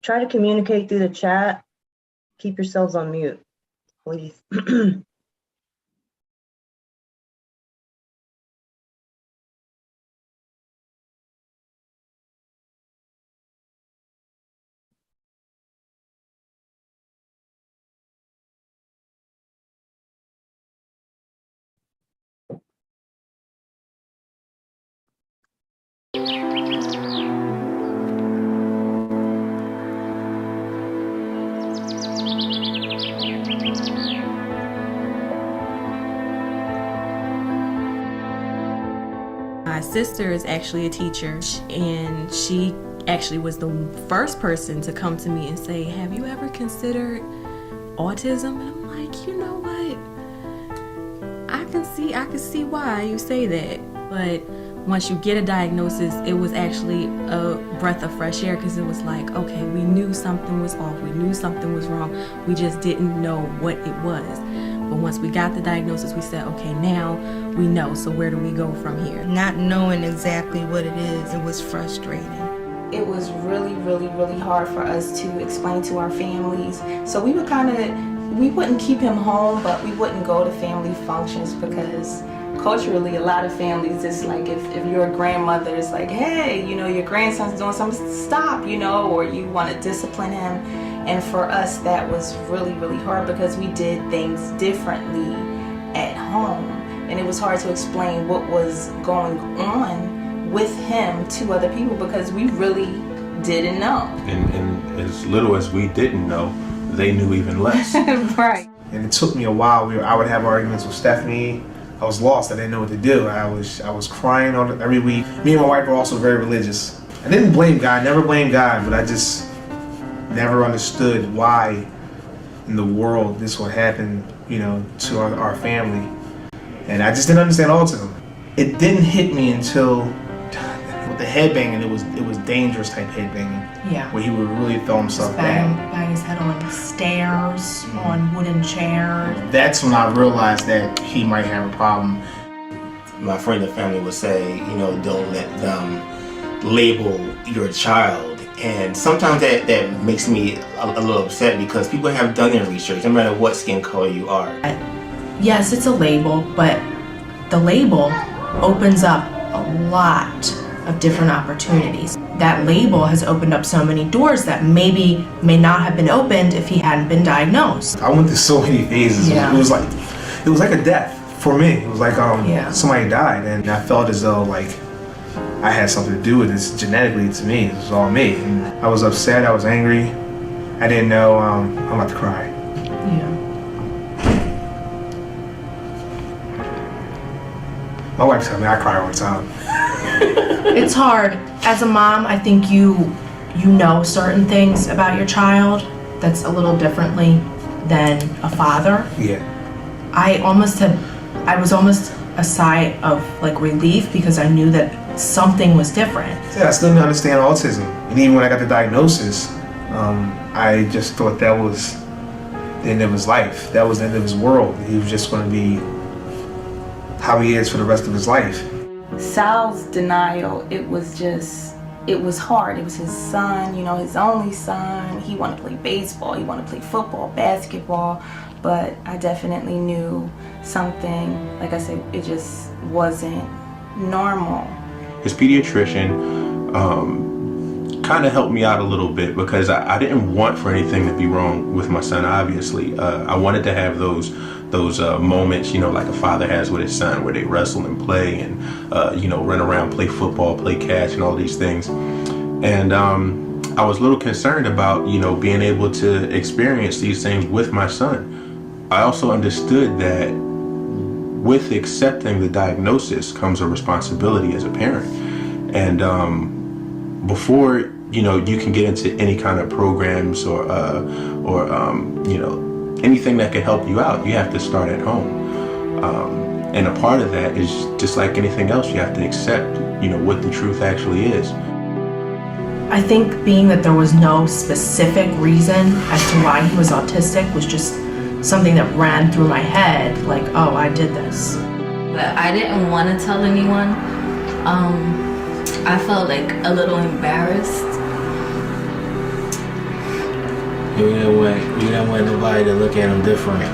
try to communicate through the chat. Keep yourselves on mute, please. My sister is actually a teacher, and she actually was the first person to come to me and say, have you ever considered autism? And I'm like, you know what? I can see why you say that. But once you get a diagnosis, it was actually a breath of fresh air, because it was like, okay, we knew something was off, we knew something was wrong, we just didn't know what it was. But once we got the diagnosis, we said, okay, now we know, so where do we go from here? Not knowing exactly what it is, it was frustrating. It was really, really, really hard for us to explain to our families. So we wouldn't keep him home, but we wouldn't go to family functions, because culturally, a lot of families, it's like if your grandmother is like, hey, you know, your grandson's doing something, stop, you know, or you want to discipline him. And for us, that was really, really hard, because we did things differently at home. And it was hard to explain what was going on with him to other people, because we really didn't know. And as little as we didn't know, they knew even less. Right. And it took me a while. I would have arguments with Stephanie. I was lost. I didn't know what to do. I was crying every week. Me and my wife were also very religious. I didn't blame God, never blamed God, but I just never understood why in the world this would happen, you know, to our family. And I just didn't understand autism. It didn't hit me until with the headbanging. It was dangerous type headbanging. Yeah. Where he would really throw himself down. Bang his head on stairs, on wooden chairs. That's when I realized that he might have a problem. My friend and family would say, you know, don't let them label your child. And sometimes that makes me a little upset, because people have done their research, no matter what skin color you are. Yes, it's a label, but the label opens up a lot of different opportunities. That label has opened up so many doors that may not have been opened if he hadn't been diagnosed. I went through so many phases. Yeah. It was like a death for me. It was like somebody died, and I felt as though like I had something to do with this genetically. To me, it was all me. And I was upset. I was angry. I didn't know. I'm about to cry. Yeah. My wife told me I cry all the time. It's hard. As a mom, I think you know certain things about your child that's a little differently than a father. Yeah. I was almost a sigh of like relief, because I knew that something was different. Yeah, I still didn't understand autism. And even when I got the diagnosis, I just thought that was the end of his life. That was the end of his world. He was just going to be how he is for the rest of his life. Sal's denial, it was hard. It was his son, you know, his only son. He wanted to play baseball, he wanted to play football, basketball, but I definitely knew something, like I said, it just wasn't normal. His pediatrician kind of helped me out a little bit, because I didn't want for anything to be wrong with my son, obviously. I wanted to have those moments, you know, like a father has with his son, where they wrestle and play and, you know, run around, play football, play catch, and all these things. And I was a little concerned about, you know, being able to experience these things with my son. I also understood that with accepting the diagnosis comes a responsibility as a parent. And before, you know, you can get into any kind of programs or you know, anything that can help you out, you have to start at home. And a part of that is just like anything else, you have to accept, you know, what the truth actually is. I think being that there was no specific reason as to why he was autistic was just something that ran through my head, like, oh, I did this. But I didn't want to tell anyone. I felt like a little embarrassed. want nobody to look at him differently.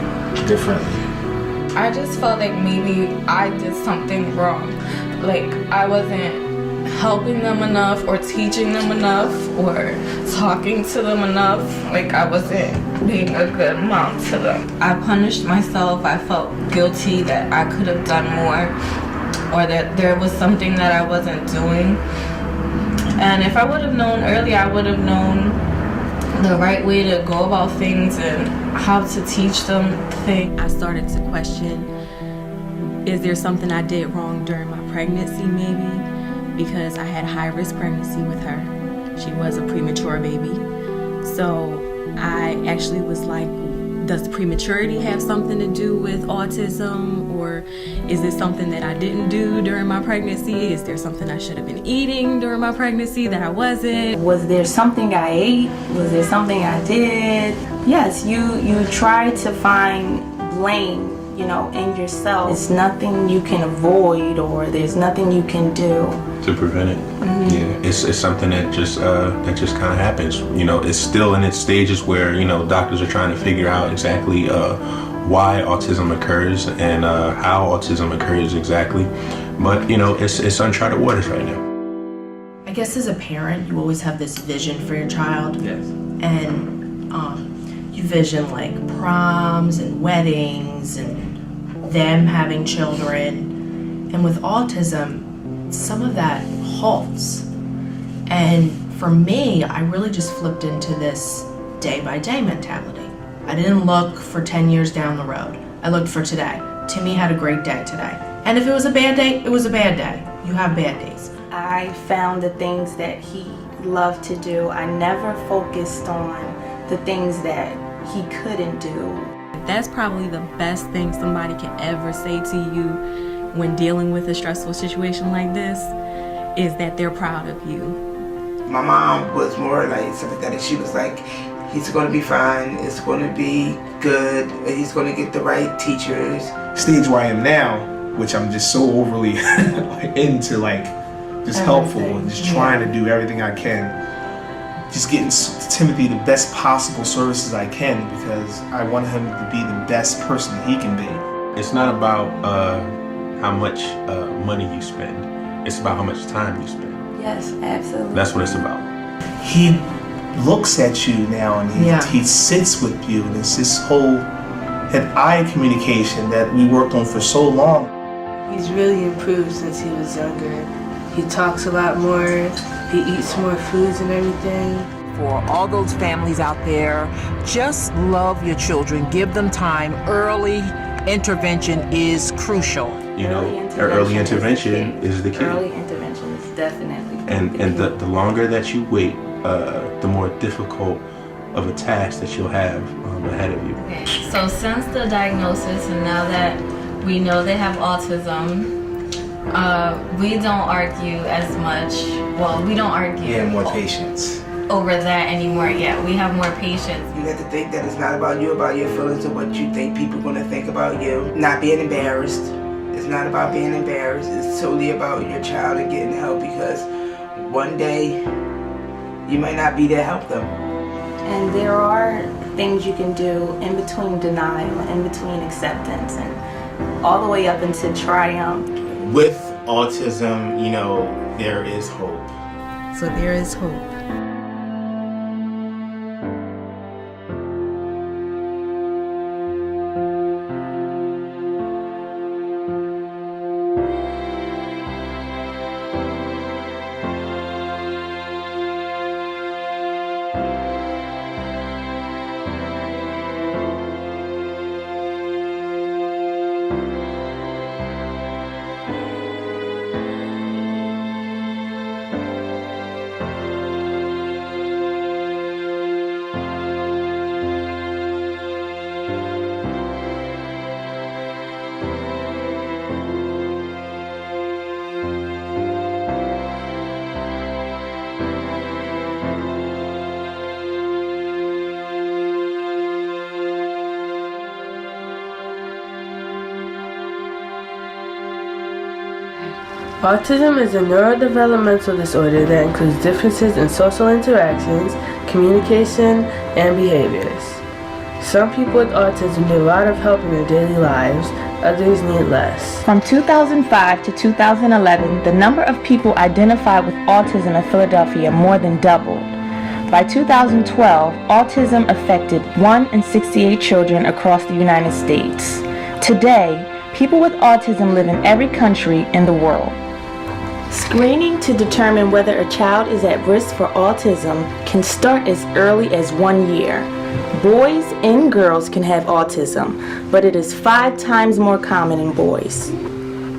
I just felt like maybe I did something wrong. Like I wasn't helping them enough or teaching them enough or talking to them enough. Like I wasn't being a good mom to them. I punished myself. I felt guilty that I could have done more or that there was something that I wasn't doing. And if I would have known earlier, I would have known the right way to go about things and how to teach them things. I started to question, is there something I did wrong during my pregnancy maybe? Because I had a high-risk pregnancy with her. She was a premature baby. So I actually was like, does prematurity have something to do with autism? Or is this something that I didn't do during my pregnancy? Is there something I should have been eating during my pregnancy that I wasn't? Was there something I ate? Was there something I did? Yes, you try to find blame, in yourself. It's nothing you can avoid or there's nothing you can do to prevent it. Yeah, it's something that just kind of happens. It's still in its stages where doctors are trying to figure out exactly why autism occurs and how autism occurs exactly. But it's uncharted waters right now. I guess as a parent, you always have this vision for your child. Yes. And you vision like proms and weddings and them having children. And with autism, some of that halts. And for me, I really just flipped into this day-by-day mentality. I didn't look for 10 years down the road. I looked for today. Timmy had a great day today. And if it was a bad day, it was a bad day. You have bad days. I found the things that he loved to do. I never focused on the things that he couldn't do. That's probably the best thing somebody can ever say to you when dealing with a stressful situation like this, is that they're proud of you. My mom was more like sympathetic. She was like, he's going to be fine, it's going to be good, he's going to get the right teachers. Stage where I am now, which I'm just so overly into, just helpful and just trying to do everything I can. Just getting Timothy the best possible services I can because I want him to be the best person he can be. It's not about how much money you spend. It's about how much time you spend. Yes, absolutely. That's what it's about. He looks at you now and he sits with you, and it's this whole eye communication that we worked on for so long. He's really improved since he was younger. He talks a lot more, he eats more foods and everything. For all those families out there, just love your children, give them time. Early intervention is crucial. Early intervention is the key. Early intervention is definitely And the longer that you wait, the more difficult of a task that you'll have ahead of you. Okay, so since the diagnosis and now that we know they have autism, we don't argue as much. Well, we don't argue. Yeah, more patience. Over that anymore. Yeah, we have more patience. You have to think that it's not about you, about your feelings or what you think people are going to think about you. Not being embarrassed. It's not about being embarrassed. It's totally about your child and getting help because one day you might not be there to help them. And there are things you can do in between denial, in between acceptance, and all the way up into triumph. With autism, there is hope. So there is hope. Autism is a neurodevelopmental disorder that includes differences in social interactions, communication, and behaviors. Some people with autism need a lot of help in their daily lives, others need less. From 2005 to 2011, the number of people identified with autism in Philadelphia more than doubled. By 2012, autism affected 1 in 68 children across the United States. Today, people with autism live in every country in the world. Screening to determine whether a child is at risk for autism can start as early as 1 year. Boys and girls can have autism, but it is 5 times more common in boys.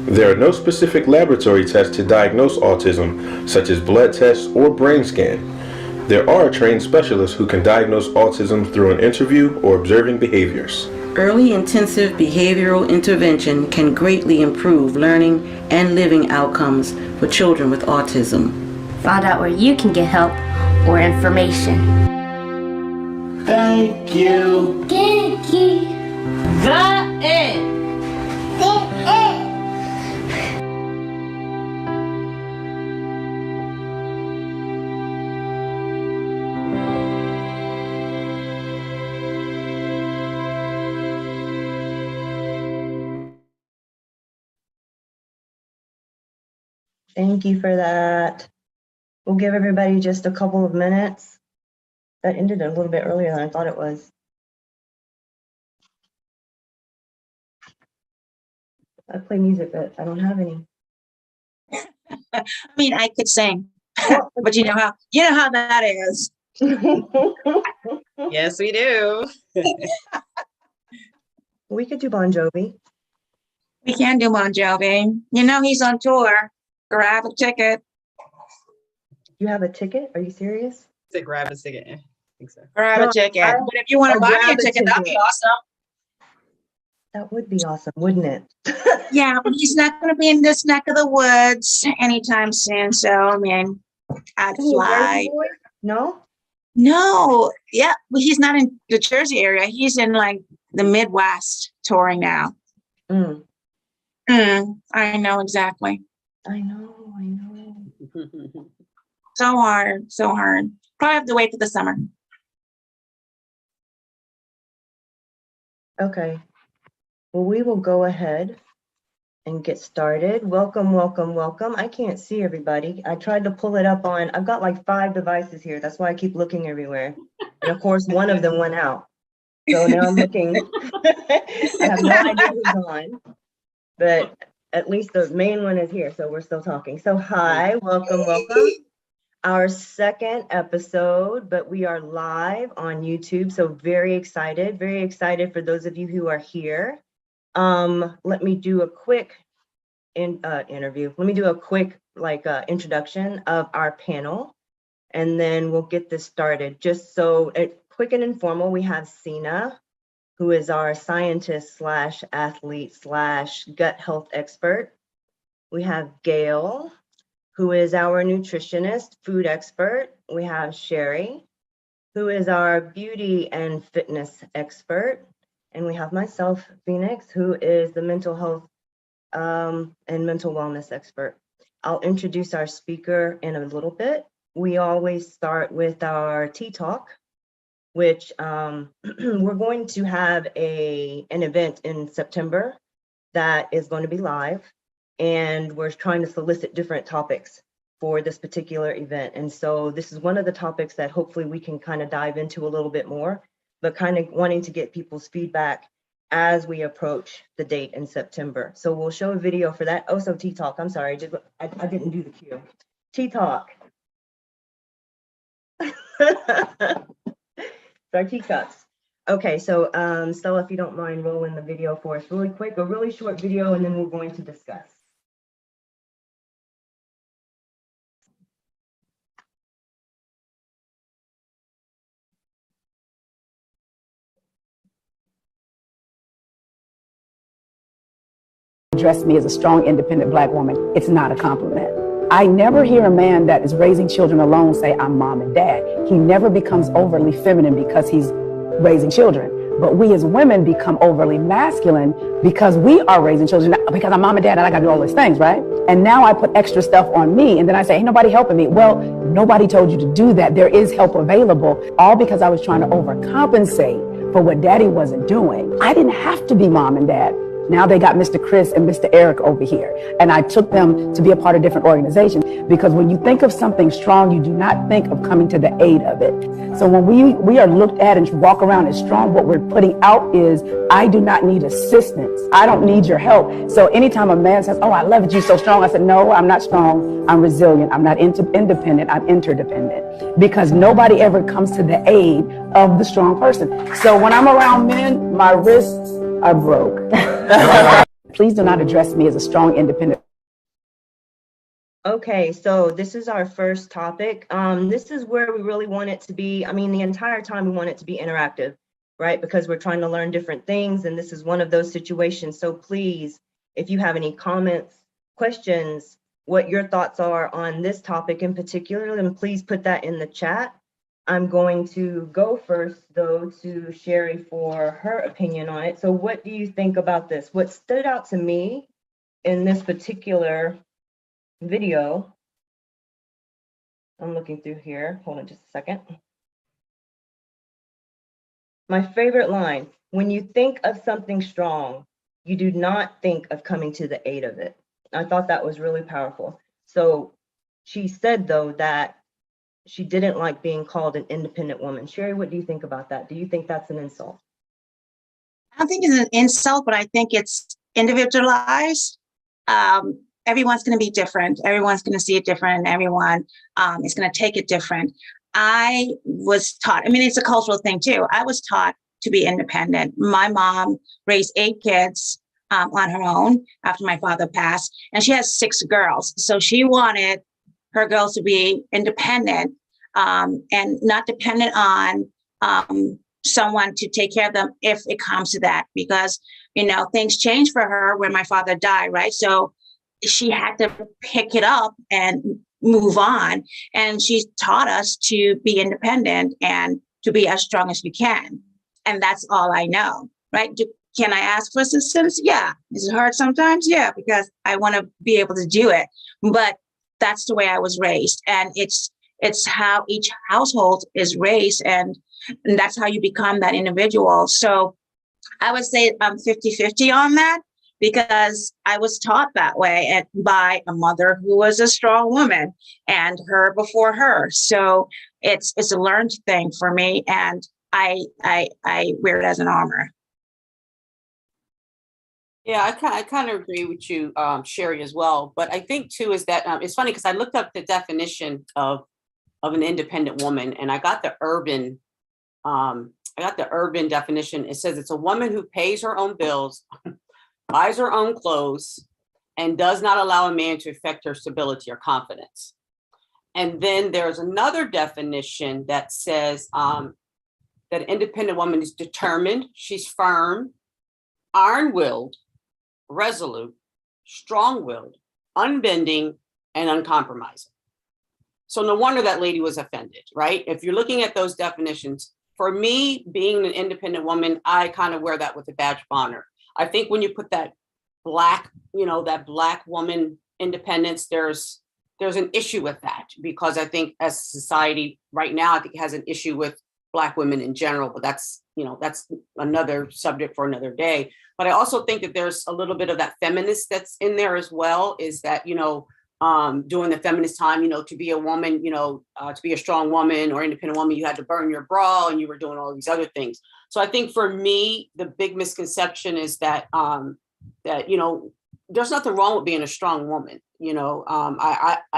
There are no specific laboratory tests to diagnose autism, such as blood tests or brain scan. There are trained specialists who can diagnose autism through an interview or observing behaviors. Early intensive behavioral intervention can greatly improve learning and living outcomes for children with autism. Find out where you can get help or information. Thank you. Thank you. The end. Thank you for that. We'll give everybody just a couple of minutes. That ended a little bit earlier than I thought it was. I play music, but I don't have any. I mean, I could sing, but you know how that is. Yes, we do. We could do Bon Jovi. We can do Bon Jovi. You know he's on tour. Grab a ticket. You have a ticket? Are you serious? To grab a ticket. I think so. Grab a ticket. But if you want to buy me a ticket, that'd be awesome. That would be awesome, wouldn't it? Yeah, but he's not going to be in this neck of the woods anytime soon. So, I mean, I'd fly. No? No. Yeah, well, he's not in the Jersey area. He's in like the Midwest touring now. I know exactly. I know. So hard. Probably have to wait for the summer. Okay. Well, we will go ahead and get started. Welcome. I can't see everybody. I tried to pull it up on, I've got like 5 devices here. That's why I keep looking everywhere. And of course, one of them went out. So now I'm looking. I have no idea who's on, but at least the main one is here. So we're still talking. So hi, welcome. Our second episode, but we are live on YouTube. So very excited for those of you who are here. Let me do a quick interview. Let me do a quick introduction of our panel, and then we'll get this started. Just so quick and informal, we have Sina, who is our scientist / athlete / gut health expert. We have Gail, who is our nutritionist, food expert. We have Sherry, who is our beauty and fitness expert. And we have myself, Phoenix, who is the mental health and mental wellness expert. I'll introduce our speaker in a little bit. We always start with our tea talk, which we're going to have an event in September that is going to be live. And we're trying to solicit different topics for this particular event. And so this is one of the topics that hopefully we can kind of dive into a little bit more, but kind of wanting to get people's feedback as we approach the date in September. So we'll show a video for that. Oh, so Tea Talk, I'm sorry, I didn't do the cue. Tea Talk. Our teacups. Okay, so Stella, if you don't mind rolling the video for us really quick, a really short video, and then we're going to discuss. Address me as a strong, independent Black woman. It's not a compliment. I never hear a man that is raising children alone say, I'm mom and dad. He never becomes overly feminine because he's raising children. But we as women become overly masculine because we are raising children, because I'm mom and dad and I gotta do all these things, right? And now I put extra stuff on me, and then I say, ain't nobody helping me. Well, nobody told you to do that. There is help available, all because I was trying to overcompensate for what daddy wasn't doing. I didn't have to be mom and dad. Now they got Mr. Chris and Mr. Eric over here. And I took them to be a part of different organizations, because when you think of something strong, you do not think of coming to the aid of it. So when we are looked at and walk around as strong, what we're putting out is, I do not need assistance. I don't need your help. So anytime a man says, oh, I love it, you're so strong, I said, no, I'm not strong. I'm resilient. I'm not independent. I'm interdependent. Because nobody ever comes to the aid of the strong person. So when I'm around men, my wrists are broke. Please do not address me as a strong, independent. Okay, so this is our first topic. This is where we really want it to be. I mean, the entire time we want it to be interactive, right? Because we're trying to learn different things, and this is one of those situations. So please, if you have any comments, questions, what your thoughts are on this topic in particular, then please put that in the chat. I'm going to go first, though, to Sherry for her opinion on it. So what do you think about this? What stood out to me in this particular video, I'm looking through here, hold on just a second. My favorite line, when you think of something strong, you do not think of coming to the aid of it. I thought that was really powerful. So she said, though, that she didn't like being called an independent woman. Sherry, what do you think about that? Do you think that's an insult? I don't think it's an insult, but I think it's individualized. Everyone's going to be different. Everyone's going to see it different. And everyone is going to take it different. I was taught, I mean, it's a cultural thing too. I was taught to be independent. My mom raised 8 kids on her own after my father passed, and she has 6 girls. So she wanted her girls to be independent and not dependent on someone to take care of them if it comes to that, because, you know, things changed for her when my father died, right? So she had to pick it up and move on. And she's taught us to be independent and to be as strong as we can. And that's all I know, right? Can I ask for assistance? Yeah. Is it hard sometimes? Yeah, because I want to be able to do it. But that's the way I was raised. And it's how each household is raised, and that's how you become that individual. So I would say I'm 50-50 on that, because I was taught that way and by a mother who was a strong woman and her before her. So it's a learned thing for me, and I wear it as an armor. Yeah, I kind of agree with you, Sherry, as well. But I think too is that it's funny because I looked up the definition of an independent woman, and I got the urban definition. It says it's a woman who pays her own bills, buys her own clothes, and does not allow a man to affect her stability or confidence. And then there's another definition that says that an independent woman is determined, she's firm, iron-willed, resolute, strong-willed, unbending, and uncompromising. So no wonder that lady was offended, right? If you're looking at those definitions, for me, being an independent woman, I kind of wear that with a badge of honor. I think when you put that black, that black woman independence, there's an issue with that, because I think as society right now, I think it has an issue with Black women in general, but that's another subject for another day. But I also think that there's a little bit of that feminist that's in there as well, is that, during the feminist time, to be a woman, to be a strong woman or independent woman, you had to burn your bra and you were doing all these other things. So I think for me, the big misconception is that, there's nothing wrong with being a strong woman.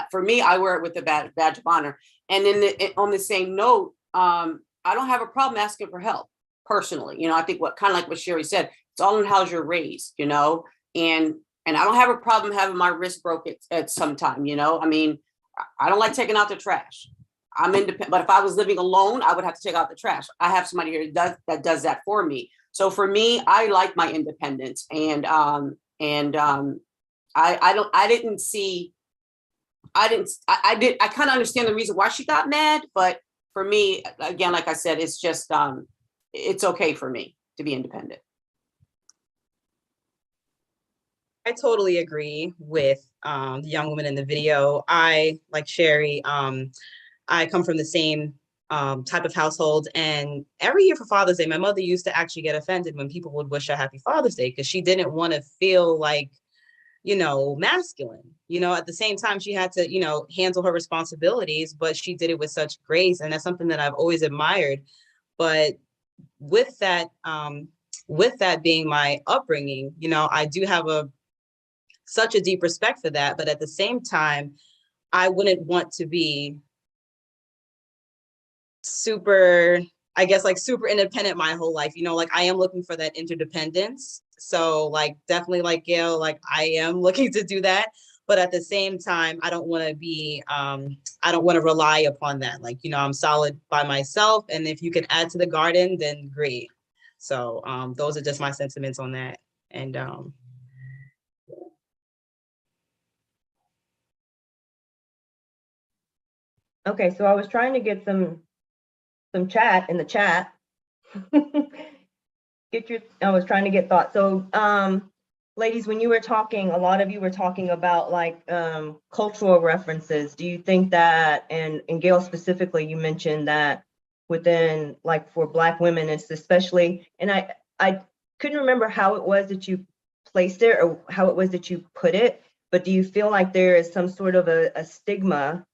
For me, I wear it with a badge of honor. And then on the same note, I don't have a problem asking for help personally. I think kind of like what Sherry said, it's all in how you're raised, and I don't have a problem having my wrist broke at some time, I mean, I don't like taking out the trash. I'm independent, but if I was living alone, I would have to take out the trash. I have somebody here that does that for me. So for me, I like my independence, and I kind of understand the reason why she got mad, but for me, again, like I said, it's just, it's okay for me to be independent. I totally agree with the young woman in the video. I, like Sherry, I come from the same type of household, and every year for Father's Day, my mother used to actually get offended when people would wish her Happy Father's Day because she didn't want to feel like, masculine. At the same time, she had to, handle her responsibilities, but she did it with such grace, and that's something that I've always admired. But with that being my upbringing, I do have such a deep respect for that. But at the same time, I wouldn't want to be super, I guess, like super independent my whole life. Like I am looking for that interdependence. So like definitely like Gail, like I am looking to do that. But at the same time, I don't want to be, I don't want to rely upon that. Like, I'm solid by myself. And if you can add to the garden, then great. So those are just my sentiments on that. And Okay, so I was trying to get some chat in the chat. I was trying to get thoughts. So ladies, when you were talking, a lot of you were talking about like cultural references. Do you think that, and Gail specifically, you mentioned that within, like, for Black women, it's especially, and I couldn't remember how it was that you placed it or how it was that you put it, but do you feel like there is some sort of a stigma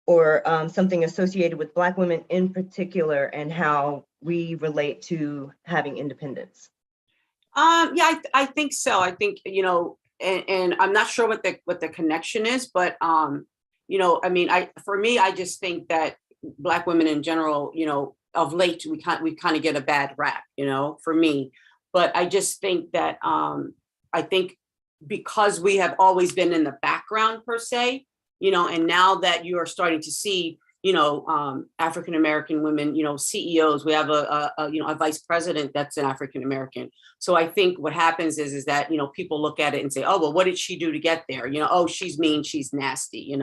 or something associated with Black women in particular and how we relate to having independence? Yeah, I think so. I think, and I'm not sure what the connection is, but I mean, for me, I just think that Black women in general, of late, we kind of get a bad rap, for me. But I just think that I think because we have always been in the background per se, and now that you are starting to see, African American women, CEOs, we have a vice president that's an African American. So I think what happens is that, people look at it and say, oh, well, what did she do to get there? Oh, she's mean, she's nasty,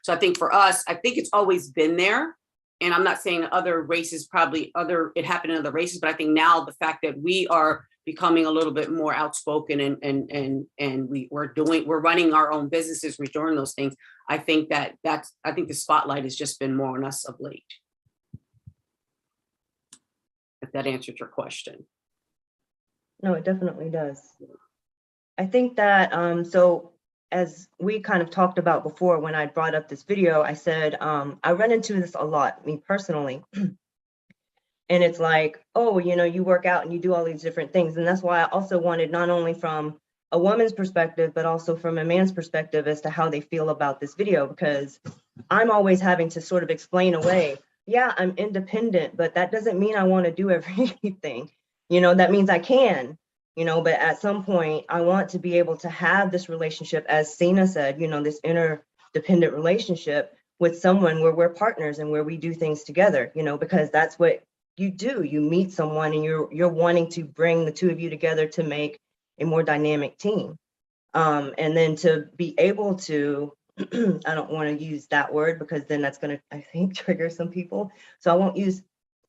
So I think for us, I think it's always been there. And I'm not saying other races, it happened in other races, but I think now the fact that we are becoming a little bit more outspoken and we're running our own businesses, we're doing those things. I think I think the spotlight has just been more on us of late. If that answered your question. No, it definitely does. I think that, so as we kind of talked about before, when I brought up this video, I said, I run into this a lot, me personally. And it's like, oh, you work out and you do all these different things. And that's why I also wanted, not only from a woman's perspective, but also from a man's perspective as to how they feel about this video, because I'm always having to sort of explain away, yeah, I'm independent, but that doesn't mean I want to do everything. That means I can, but at some point I want to be able to have this relationship, as Sina said, this interdependent relationship with someone where we're partners and where we do things together, because that's what you do. You meet someone and you're wanting to bring the two of you together to make a more dynamic team. And then to be able to, I don't want to use that word because then that's going to, I think, trigger some people. So I won't use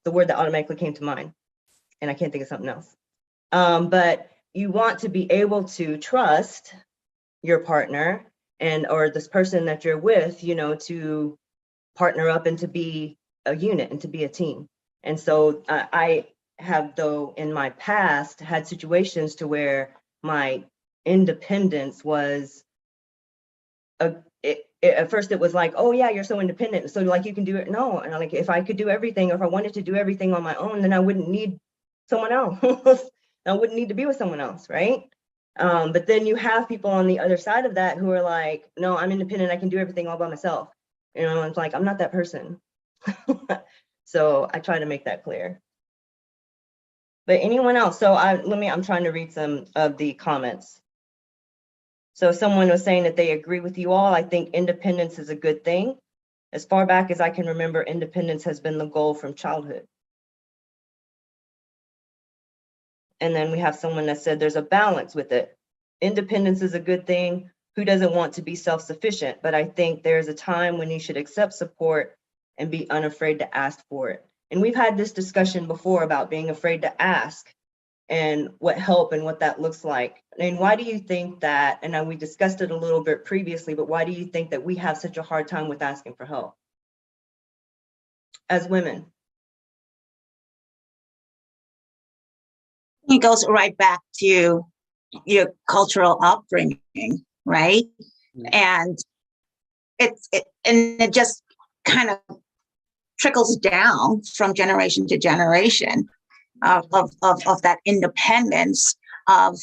the word that automatically came to mind, and I can't think of something else. But you want to be able to trust your partner or this person that you're with, to partner up and to be a unit and to be a team. And so I have, though, in my past, had situations to where my independence was, at first it was like, oh yeah, you're so independent, so like you can do it. No, and like if I could do everything, or if I wanted to do everything on my own, then I wouldn't need someone else. I wouldn't need to be with someone else, right? But then you have people on the other side of that who are like, no, I'm independent, I can do everything all by myself. It's like, I'm not that person. So I try to make that clear. But anyone else? So I'm trying to read some of the comments. So someone was saying that they agree with you all. I think independence is a good thing. As far back as I can remember, independence has been the goal from childhood. And then we have someone that said there's a balance with it. Independence is a good thing. Who doesn't want to be self-sufficient? But I think there's a time when you should accept support and be unafraid to ask for it. And we've had this discussion before about being afraid to ask. and what help and what that looks like. And why do you think that, and we discussed it a little bit previously, but why do you think that we have such a hard time with asking for help as women? It goes right back to your cultural upbringing, right? And it just kind of trickles down from generation to generation of that independence of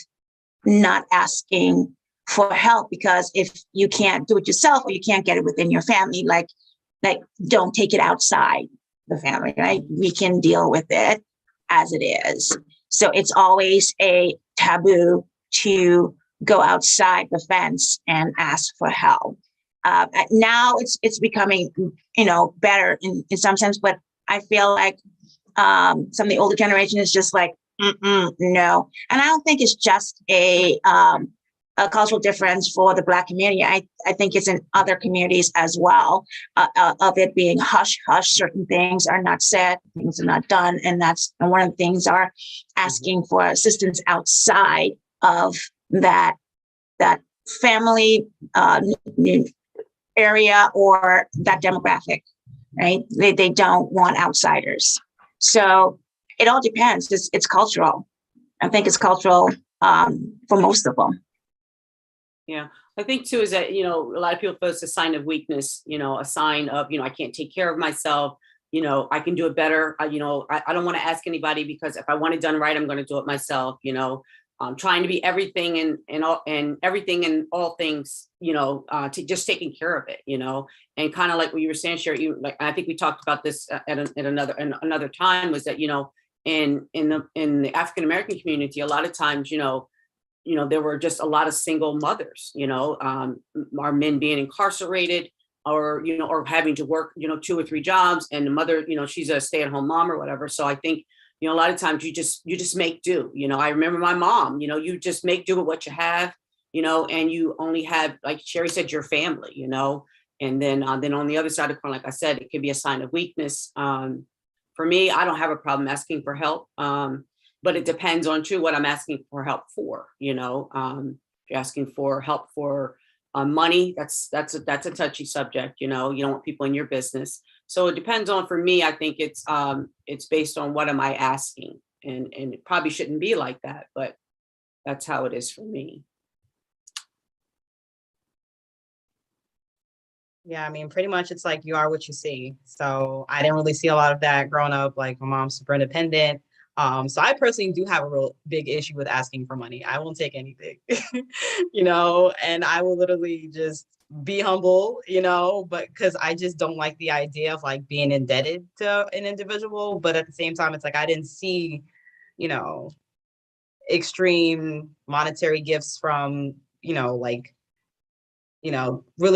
not asking for help, because if you can't do it yourself or you can't get it within your family, like don't take it outside the family, right? We can deal with it as it is. So it's always a taboo to go outside the fence and ask for help. Now it's becoming, better in some sense, but I feel like some of the older generation is just like, no. And I don't think it's just a cultural difference for the Black community. I think it's in other communities as well, of it being hush hush. Certain things are not said, things are not done, and one of the things are asking for assistance outside of that family area or that demographic, right? They don't want outsiders. So it all depends. It's cultural. I think it's cultural for most of them. Yeah, I think too is that, a lot of people feel it's a sign of weakness, a sign of, I can't take care of myself, I can do it better. I don't want to ask anybody because if I want it done right, I'm going to do it myself, trying to be everything and everything and all things, to just taking care of it, and kind of like what you were saying, Sherry, I think we talked about this at another time, was that, in the African-American community, a lot of times, there were just a lot of single mothers, our men being incarcerated or having to work, 2 or 3 jobs, and the mother, she's a stay-at-home mom or whatever. So I think, a lot of times you just make do. I remember my mom, you just make do with what you have, and you only have, like Sherry said, your family, and then on the other side of the coin, like I said, it could be a sign of weakness. For me, I don't have a problem asking for help. But it depends on what I'm asking for help for, if you're asking for help for money, that's a touchy subject, you don't want people in your business. So it depends on, for me, I think it's based on what am I asking, and it probably shouldn't be like that, but that's how it is for me. Yeah, I mean, pretty much it's like you are what you see. So I didn't really see a lot of that growing up. Like, my mom's super independent. So I personally do have a real big issue with asking for money. I won't take anything, and I will literally just be humble, but because I just don't like the idea of like being indebted to an individual. But at the same time, it's like I didn't see, extreme monetary gifts from, really,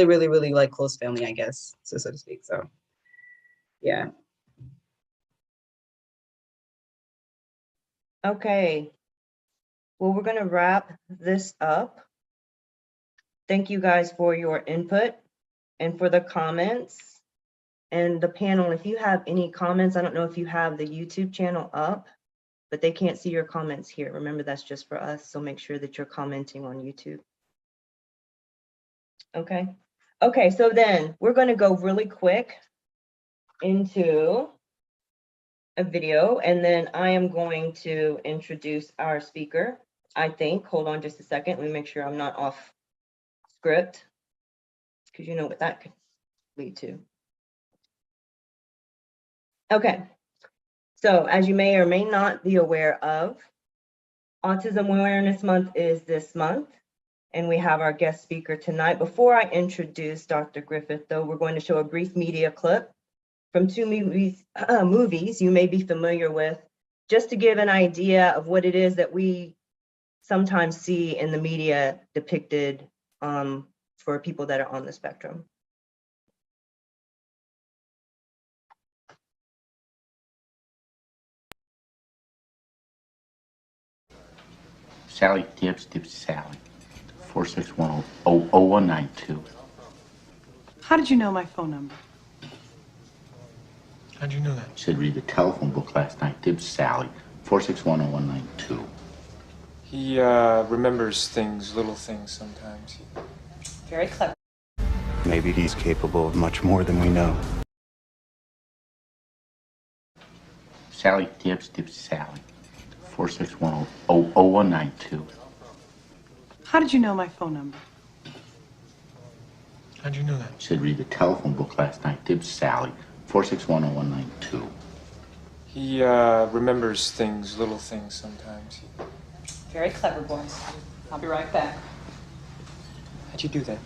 really, really like close family, I guess, so to speak. So, yeah. Okay. Well, we're going to wrap this up. Thank you guys for your input and for the comments and the panel. If you have any comments, I don't know if you have the YouTube channel up, but they can't see your comments here. Remember, that's just for us. So make sure that you're commenting on YouTube. Okay. Okay, so then we're going to go really quick into a video, and then I am going to introduce our speaker, I think. Hold on just a second. Let me make sure I'm not off script, because you know what that could lead to. Okay, so as you may or may not be aware of, Autism Awareness Month is this month, and we have our guest speaker tonight. Before I introduce Dr. Griffith, though, we're going to show a brief media clip from 2 movies you may be familiar with, just to give an idea of what it is that we sometimes see in the media depicted for people that are on the spectrum. Sally Tips Sally, 461-0192. How did you know my phone number? How'd you know that? Said read the telephone book last night. Dibs Sally, 461-0192. He remembers things, little things sometimes. Very clever. Maybe he's capable of much more than we know. Sally Tibbs Sally. 461-0192. How did you know my phone number? How'd you know that? Should read the telephone book last night. Tibbs Sally. 461-0192. He remembers things, little things sometimes. Very clever, boys. I'll be right back. How'd you do that?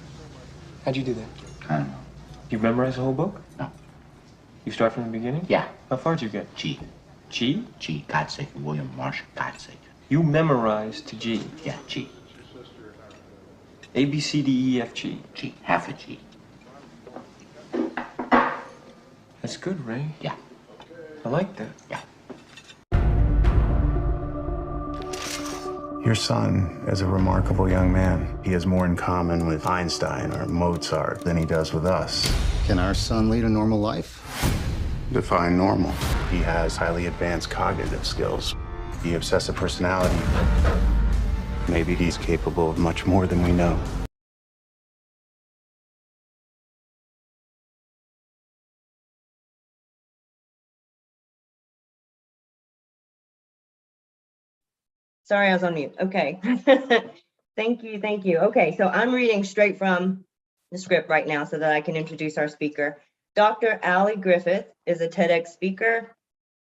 How'd you do that? I don't know. You memorize the whole book? No. You start from the beginning? Yeah. How far'd you get? G. G? G. God's sake. William Marsh. God's sake. You memorized to G. Yeah, G. A, B, C, D, E, F, G. G. Half a G. That's good, Ray. Yeah. I like that. Yeah. Your son is a remarkable young man. He has more in common with Einstein or Mozart than he does with us. Can our son lead a normal life? Define normal. He has highly advanced cognitive skills, the obsessive personality. Maybe he's capable of much more than we know. Sorry, I was on mute. Okay. Thank you, thank you. Okay, so I'm reading straight from the script right now so that I can introduce our speaker. Dr. Ali Griffith is a TEDx speaker,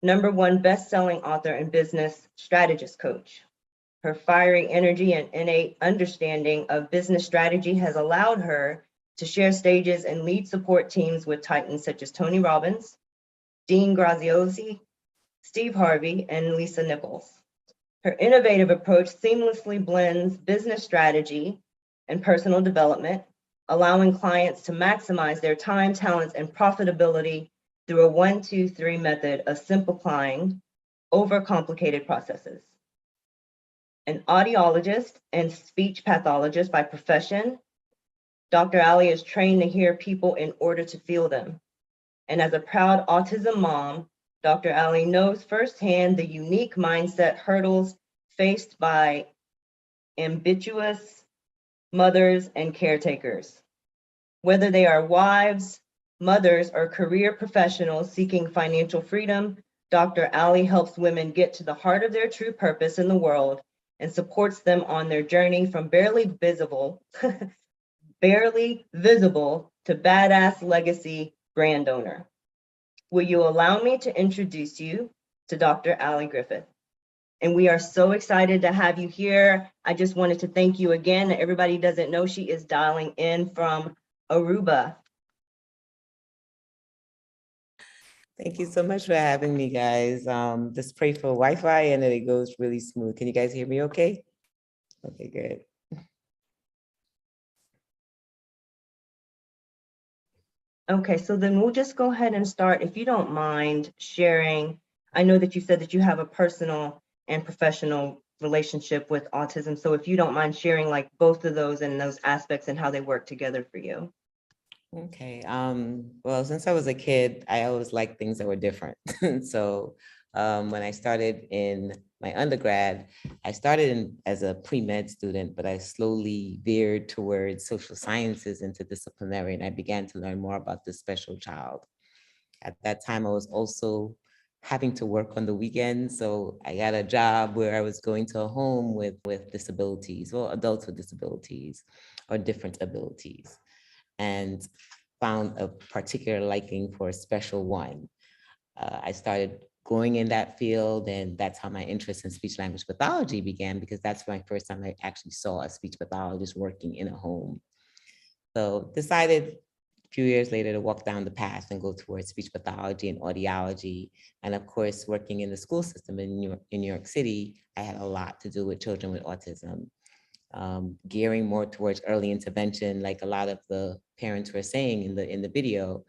#1 best-selling author and business strategist coach. Her fiery energy and innate understanding of business strategy has allowed her to share stages and lead support teams with titans such as Tony Robbins, Dean Graziosi, Steve Harvey, and Lisa Nichols. Her innovative approach seamlessly blends business strategy and personal development, allowing clients to maximize their time, talents, and profitability through a 1-2-3 method of simplifying overcomplicated processes. An audiologist and speech pathologist by profession, Dr. Ali is trained to hear people in order to feel them. And as a proud autism mom, Dr. Ali knows firsthand the unique mindset hurdles faced by ambitious mothers and caretakers. Whether they are wives, mothers, or career professionals seeking financial freedom, Dr. Ali helps women get to the heart of their true purpose in the world and supports them on their journey from barely visible to badass legacy brand owner. Will you allow me to introduce you to Dr. Ali Griffith? And we are so excited to have you here. I just wanted to thank you again. Everybody doesn't know she is dialing in from Aruba. Thank you so much for having me, guys. Just pray for Wi-Fi and that it goes really smooth. Can you guys hear me okay? Okay, good. Okay, so then we'll just go ahead and start. If you don't mind sharing, I know that you said that you have a personal and professional relationship with autism. So if you don't mind sharing like both of those and those aspects and how they work together for you. Okay. Well, since I was a kid, I always liked things that were different. So when I started in my undergrad, I started as a pre-med student, but I slowly veered towards social sciences into disciplinary, and I began to learn more about the special child. At that time, I was also having to work on the weekends. So I got a job where I was going to a home with disabilities, or adults with disabilities or different abilities, and found a particular liking for a special one. I started going in that field, and that's how my interest in speech language pathology began, because that's my first time I actually saw a speech pathologist working in a home. So decided a few years later to walk down the path and go towards speech pathology and audiology. And of course, working in the school system in New York City, I had a lot to do with children with autism. Gearing more towards early intervention, like a lot of the parents were saying in the video.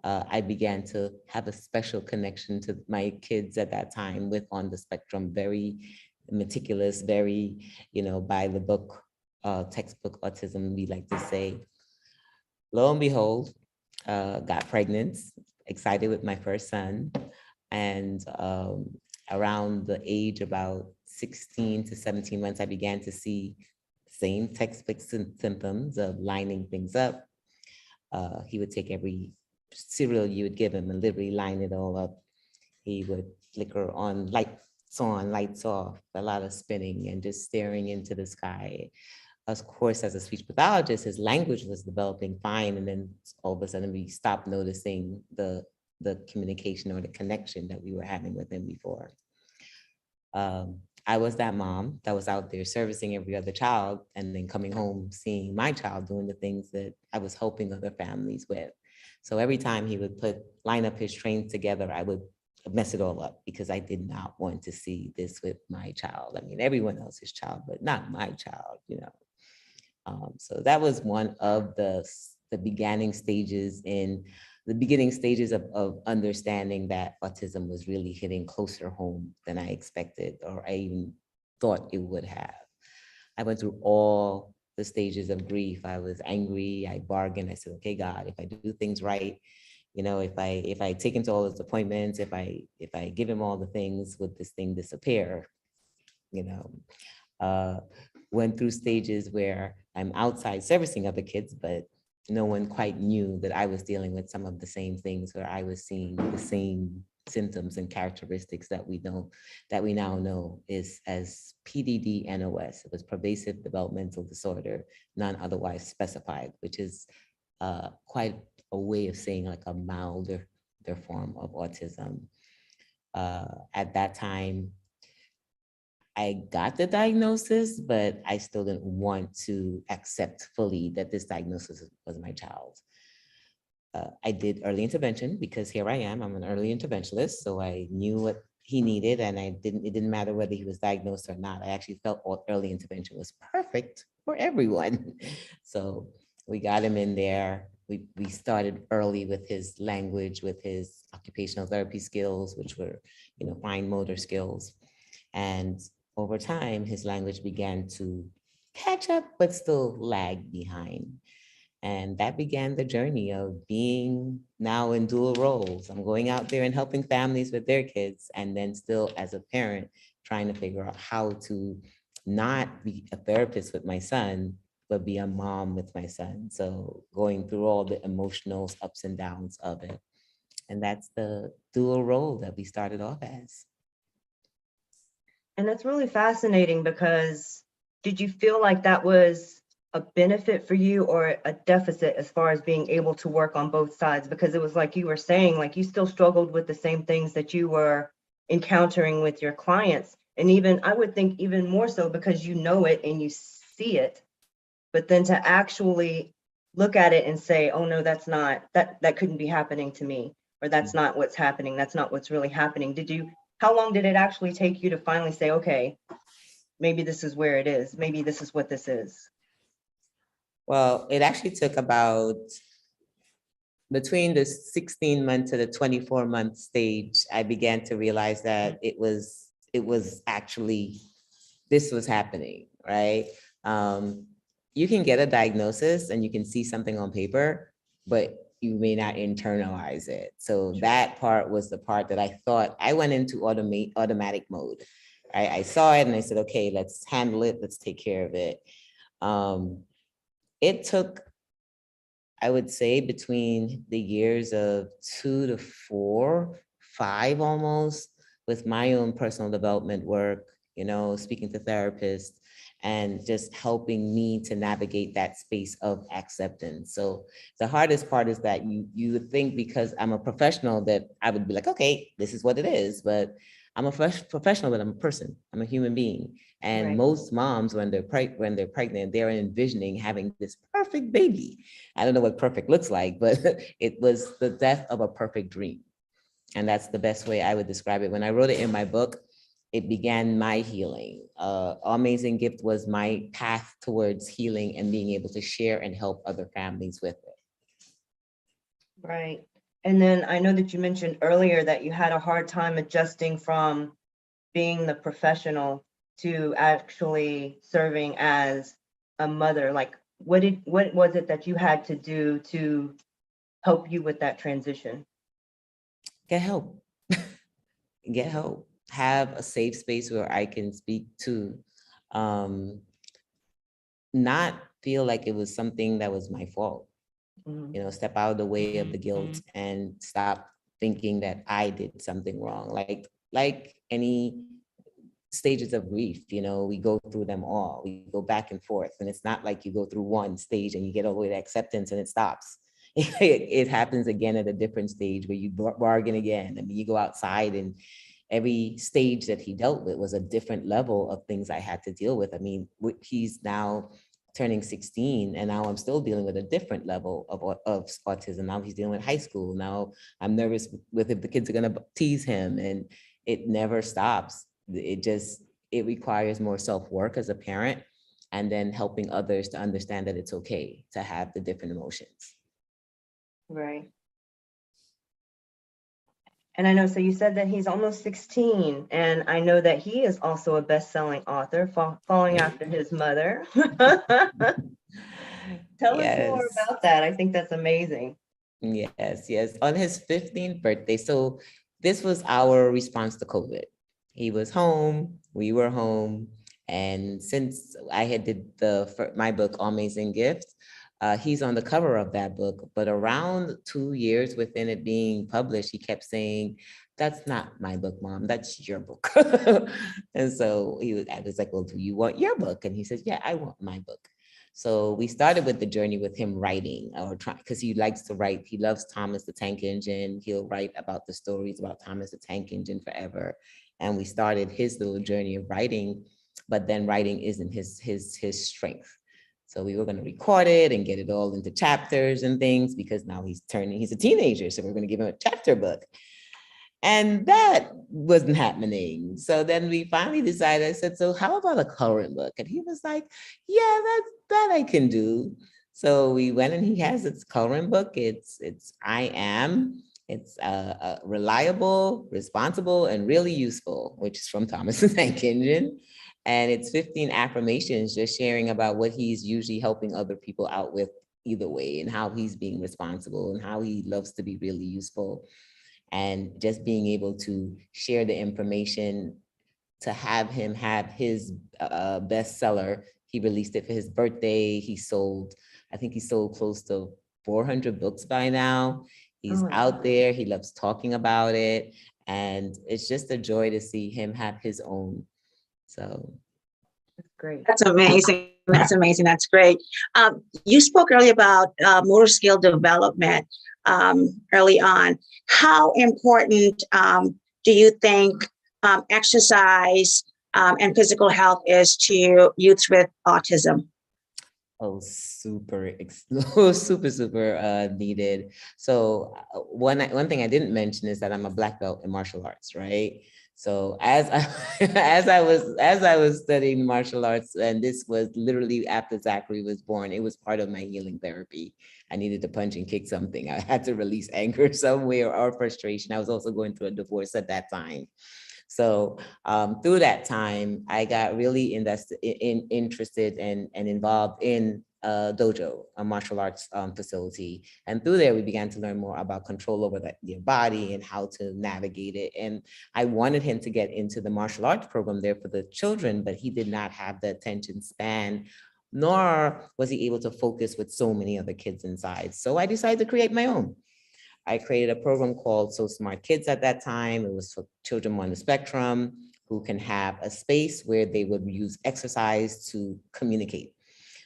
I began to have a special connection to my kids at that time with on the spectrum, very meticulous, very, by the book, textbook autism, we like to say. Lo and behold, got pregnant, excited with my first son. And around the age about 16 to 17 months, I began to see same textbook symptoms of lining things up. He would take every cereal you would give him and literally line it all up. He would flicker on, lights on, lights off, a lot of spinning and just staring into the sky. Of course, as a speech pathologist, his language was developing fine. And then all of a sudden we stopped noticing the communication or the connection that we were having with him before. I was that mom that was out there servicing every other child and then coming home, seeing my child doing the things that I was helping other families with. So every time he would line up his trains together, I would mess it all up because I did not want to see this with my child. I mean, everyone else's child, but not my child, you know. So that was one of the beginning stages of understanding that autism was really hitting closer home than I expected or I even thought it would have. I went through all the stages of grief. I was angry, I bargained, I said, okay, God, if I do things right, you know, if I take him to all his appointments, if I give him all the things, would this thing disappear? You know, went through stages where I'm outside servicing other kids, but no one quite knew that I was dealing with some of the same things, where I was seeing the same symptoms and characteristics that we now know is as PDD-NOS. It was pervasive developmental disorder, non otherwise specified, which is quite a way of saying like a milder form of autism. At that time, I got the diagnosis, but I still didn't want to accept fully that this diagnosis was my child. I did early intervention because here I am, I'm an early interventionist. So I knew what he needed and it didn't matter whether he was diagnosed or not. I actually felt early intervention was perfect for everyone. So we got him in there. We started early with his language, with his occupational therapy skills, which were, you know, fine motor skills. And over time, his language began to catch up, but still lag behind. And that began the journey of being now in dual roles. I'm going out there and helping families with their kids, and then still as a parent, trying to figure out how to not be a therapist with my son, but be a mom with my son. So going through all the emotional ups and downs of it. And that's the dual role that we started off as. And that's really fascinating because did you feel like that was a benefit for you or a deficit as far as being able to work on both sides? Because it was like you were saying, like you still struggled with the same things that you were encountering with your clients. And even, I would think even more so because you know it and you see it, but then to actually look at it and say, oh no, that's not, that couldn't be happening to me, or that's not what's happening. That's not what's really happening. How long did it actually take you to finally say, okay, maybe this is where it is. Maybe this is what this is? Well, it actually took about between the 16-month to the 24-month stage, I began to realize that it was actually, this was happening, right? You can get a diagnosis and you can see something on paper, but you may not internalize it. So that part was the part that I thought I went into automatic mode. I saw it and I said, okay, let's handle it. Let's take care of it. It took, I would say, between the years of 2 to 4, 5 almost, with my own personal development work, you know, speaking to therapists, and just helping me to navigate that space of acceptance. So the hardest part is that you would think because I'm a professional that I would be like, okay, this is what it is, but I'm a professional, but I'm a person, I'm a human being. And Right. most moms, when they're pregnant, they're envisioning having this perfect baby. I don't know what perfect looks like, but it was the death of a perfect dream. And that's the best way I would describe it. When I wrote it in my book, it began my healing. Amazing Gift was my path towards healing and being able to share and help other families with it. Right. And then I know that you mentioned earlier that you had a hard time adjusting from being the professional to actually serving as a mother. Like, what was it that you had to do to help you with that transition? Get help. Get help. have a safe space where I can speak to, not feel like it was something that was my fault. You know, step out of the way of the guilt and stop thinking that I did something wrong. Like any stages of grief, you know, we go through them all. We go back and forth, and it's not like you go through one stage and you get all the way to acceptance and it stops. It happens again at a different stage where you bargain again. I mean, you go outside, and every stage that he dealt with was a different level of things I had to deal with. I mean, he's now turning 16, and now I'm still dealing with a different level of autism. Now he's dealing with high school. Now I'm nervous with if the kids are gonna tease him, and it never stops. It requires more self-work as a parent, and then helping others to understand that it's okay to have the different emotions. Right. And I know, so you said that he's almost 16, and I know that he is also a best-selling author, following after his mother. Tell us more about that. I think that's amazing. Yes. On his 15th birthday. So this was our response to COVID. He was home, we were home. And since I had did my book, Amazing Gifts, he's on the cover of that book, but around 2 years within it being published, he kept saying, "That's not my book, Mom, that's your book." And so I was like, "Well, do you want your book?" And he said, "Yeah, I want my book." So we started with the journey with him writing, or trying, because he likes to write. He loves Thomas the Tank Engine. He'll write about the stories about Thomas the Tank Engine forever. And we started his little journey of writing, but then writing isn't his strength. So we were going to record it and get it all into chapters and things, because now he's a teenager. So we're going to give him a chapter book. And that wasn't happening. So then we finally decided, I said, "So how about a coloring book?" And he was like, "Yeah, that I can do." So we went, and he has its coloring book. It's I Am. It's reliable, responsible, and really useful, which is from Thomas the Tank Engine. And it's 15 affirmations, just sharing about what he's usually helping other people out with either way, and how he's being responsible, and how he loves to be really useful. And just being able to share the information, to have him have his bestseller. He released it for his birthday. I think he sold close to 400 books by now. He's out there. He loves talking about it. And it's just a joy to see him have his own. So that's great. That's amazing. That's amazing. That's great. You spoke earlier about motor skill development early on. How important do you think exercise and physical health is to youths with autism? Oh, super needed. So one thing I didn't mention is that I'm a black belt in martial arts, right? So as I was studying martial arts, and this was literally after Zachary was born, it was part of my healing therapy. I needed to punch and kick something. I had to release anger somewhere, or frustration. I was also going through a divorce at that time. So through that time, I got really interested and involved in a dojo, a martial arts facility. And through there, we began to learn more about control over your body and how to navigate it. And I wanted him to get into the martial arts program there for the children, but he did not have the attention span, nor was he able to focus with so many other kids inside. So I decided to create my own. I created a program called So Smart Kids at that time. It was for children on the spectrum who can have a space where they would use exercise to communicate.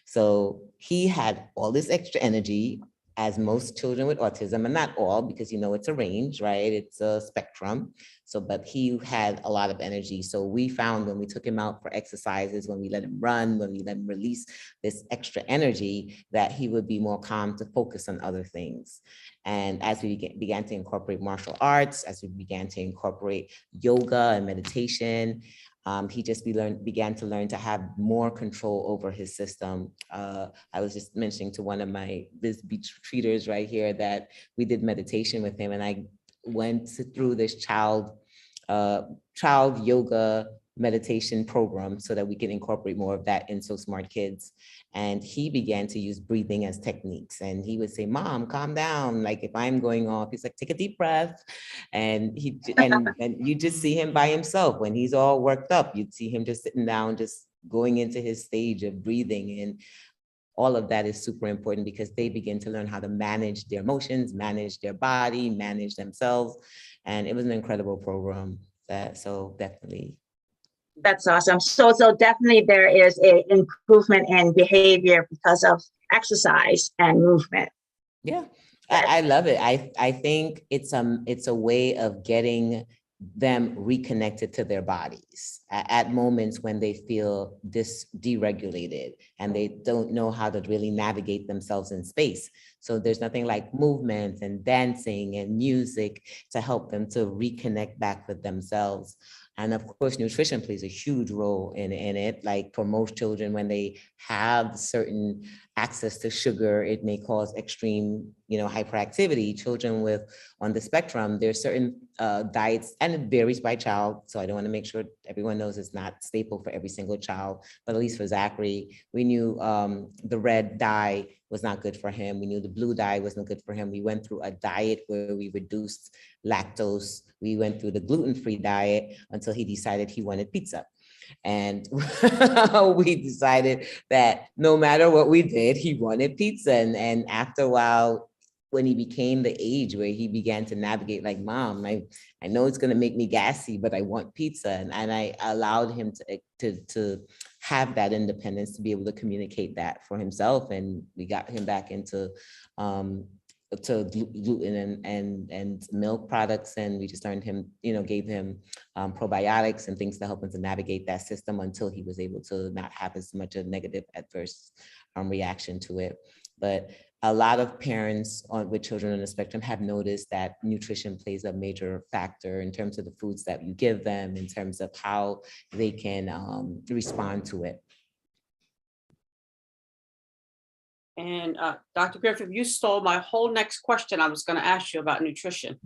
So he had all this extra energy, as most children with autism, and not all, because it's a range, right? It's a spectrum. So, but he had a lot of energy. So we found when we took him out for exercises, when we let him run, when we let him release this extra energy, that he would be more calm to focus on other things. And as we began to incorporate martial arts, as we began to incorporate yoga and meditation, he just began to learn to have more control over his system. I was just mentioning to one of my beach treaters right here that we did meditation with him, and I went through this child yoga meditation program so that we can incorporate more of that in So Smart Kids. And he began to use breathing as techniques. And he would say, Mom, calm down. Like if I'm going off, he's like, take a deep breath. And and you just see him by himself. When he's all worked up, you'd see him just sitting down, just going into his stage of breathing. And all of that is super important because they begin to learn how to manage their emotions, manage their body, manage themselves. And it was an incredible program. So definitely. That's awesome. So definitely there is a improvement in behavior because of exercise and movement. Yeah, I love it. I think it's a way of getting them reconnected to their bodies at moments when they feel deregulated and they don't know how to really navigate themselves in space. So there's nothing like movement and dancing and music to help them to reconnect back with themselves. And of course, nutrition plays a huge role in it. Like for most children, when they have certain access to sugar, it may cause extreme, hyperactivity. Children on the spectrum, there's certain diets, and it varies by child. So I don't want to make sure everyone knows it's not staple for every single child, but at least for Zachary, we knew the red dye was not good for him. We knew the blue dye wasn't good for him. We went through a diet where we reduced lactose. We went through the gluten-free diet until he decided he wanted pizza. And we decided that no matter what we did, he wanted pizza. And after a while, when he became the age where he began to navigate, like, Mom, I know it's going to make me gassy, but I want pizza. And I allowed him to have that independence, to be able to communicate that for himself. And we got him back into to gluten and milk products. And we just learned him, gave him probiotics and things to help him to navigate that system until he was able to not have as much a negative adverse reaction to it. But a lot of parents with children on the spectrum have noticed that nutrition plays a major factor in terms of the foods that you give them, in terms of how they can respond to it. And Dr. Griffith, you stole my whole next question I was going to ask you about nutrition.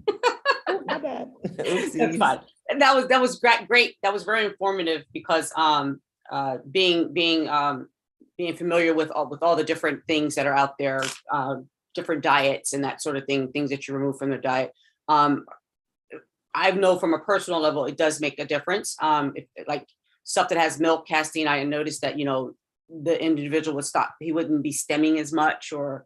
My bad. That's fine. And that was great. That was very informative because being familiar with all the different things that are out there, different diets and that sort of thing, things that you remove from the diet. I know from a personal level, it does make a difference. Like stuff that has milk, casein, I noticed that, the individual would stop, he wouldn't be stemming as much or,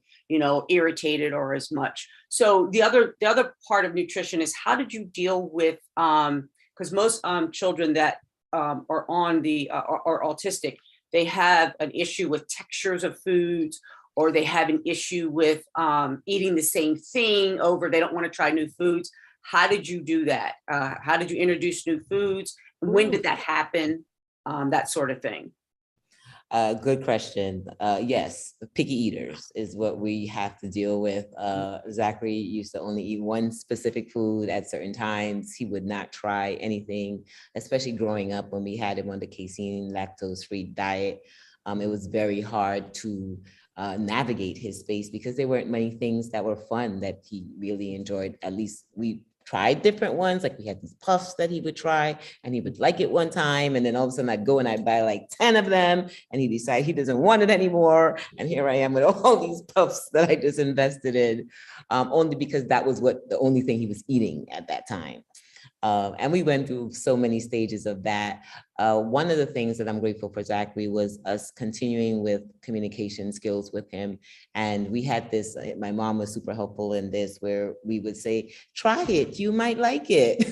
irritated or as much. So the other part of nutrition is, how did you deal with, because most children that are on the are autistic, they have an issue with textures of foods, or they have an issue with eating the same thing over. They don't want to try new foods. How did you do that? How did you introduce new foods? When did that happen? That sort of thing. Good question. Yes, picky eaters is what we have to deal with. Zachary used to only eat one specific food at certain times. He would not try anything, especially growing up when we had him on the casein lactose-free diet. It was very hard to navigate his space because there weren't many things that were fun that he really enjoyed. At least we tried different ones. Like we had these puffs that he would try and he would like it one time. And then all of a sudden I'd go and I'd buy like 10 of them and he decided he doesn't want it anymore. And here I am with all these puffs that I just invested in, only because that was the only thing he was eating at that time. And we went through so many stages of that. One of the things that I'm grateful for Zachary was us continuing with communication skills with him. And we had this, my mom was super helpful in this, where we would say, try it, you might like it.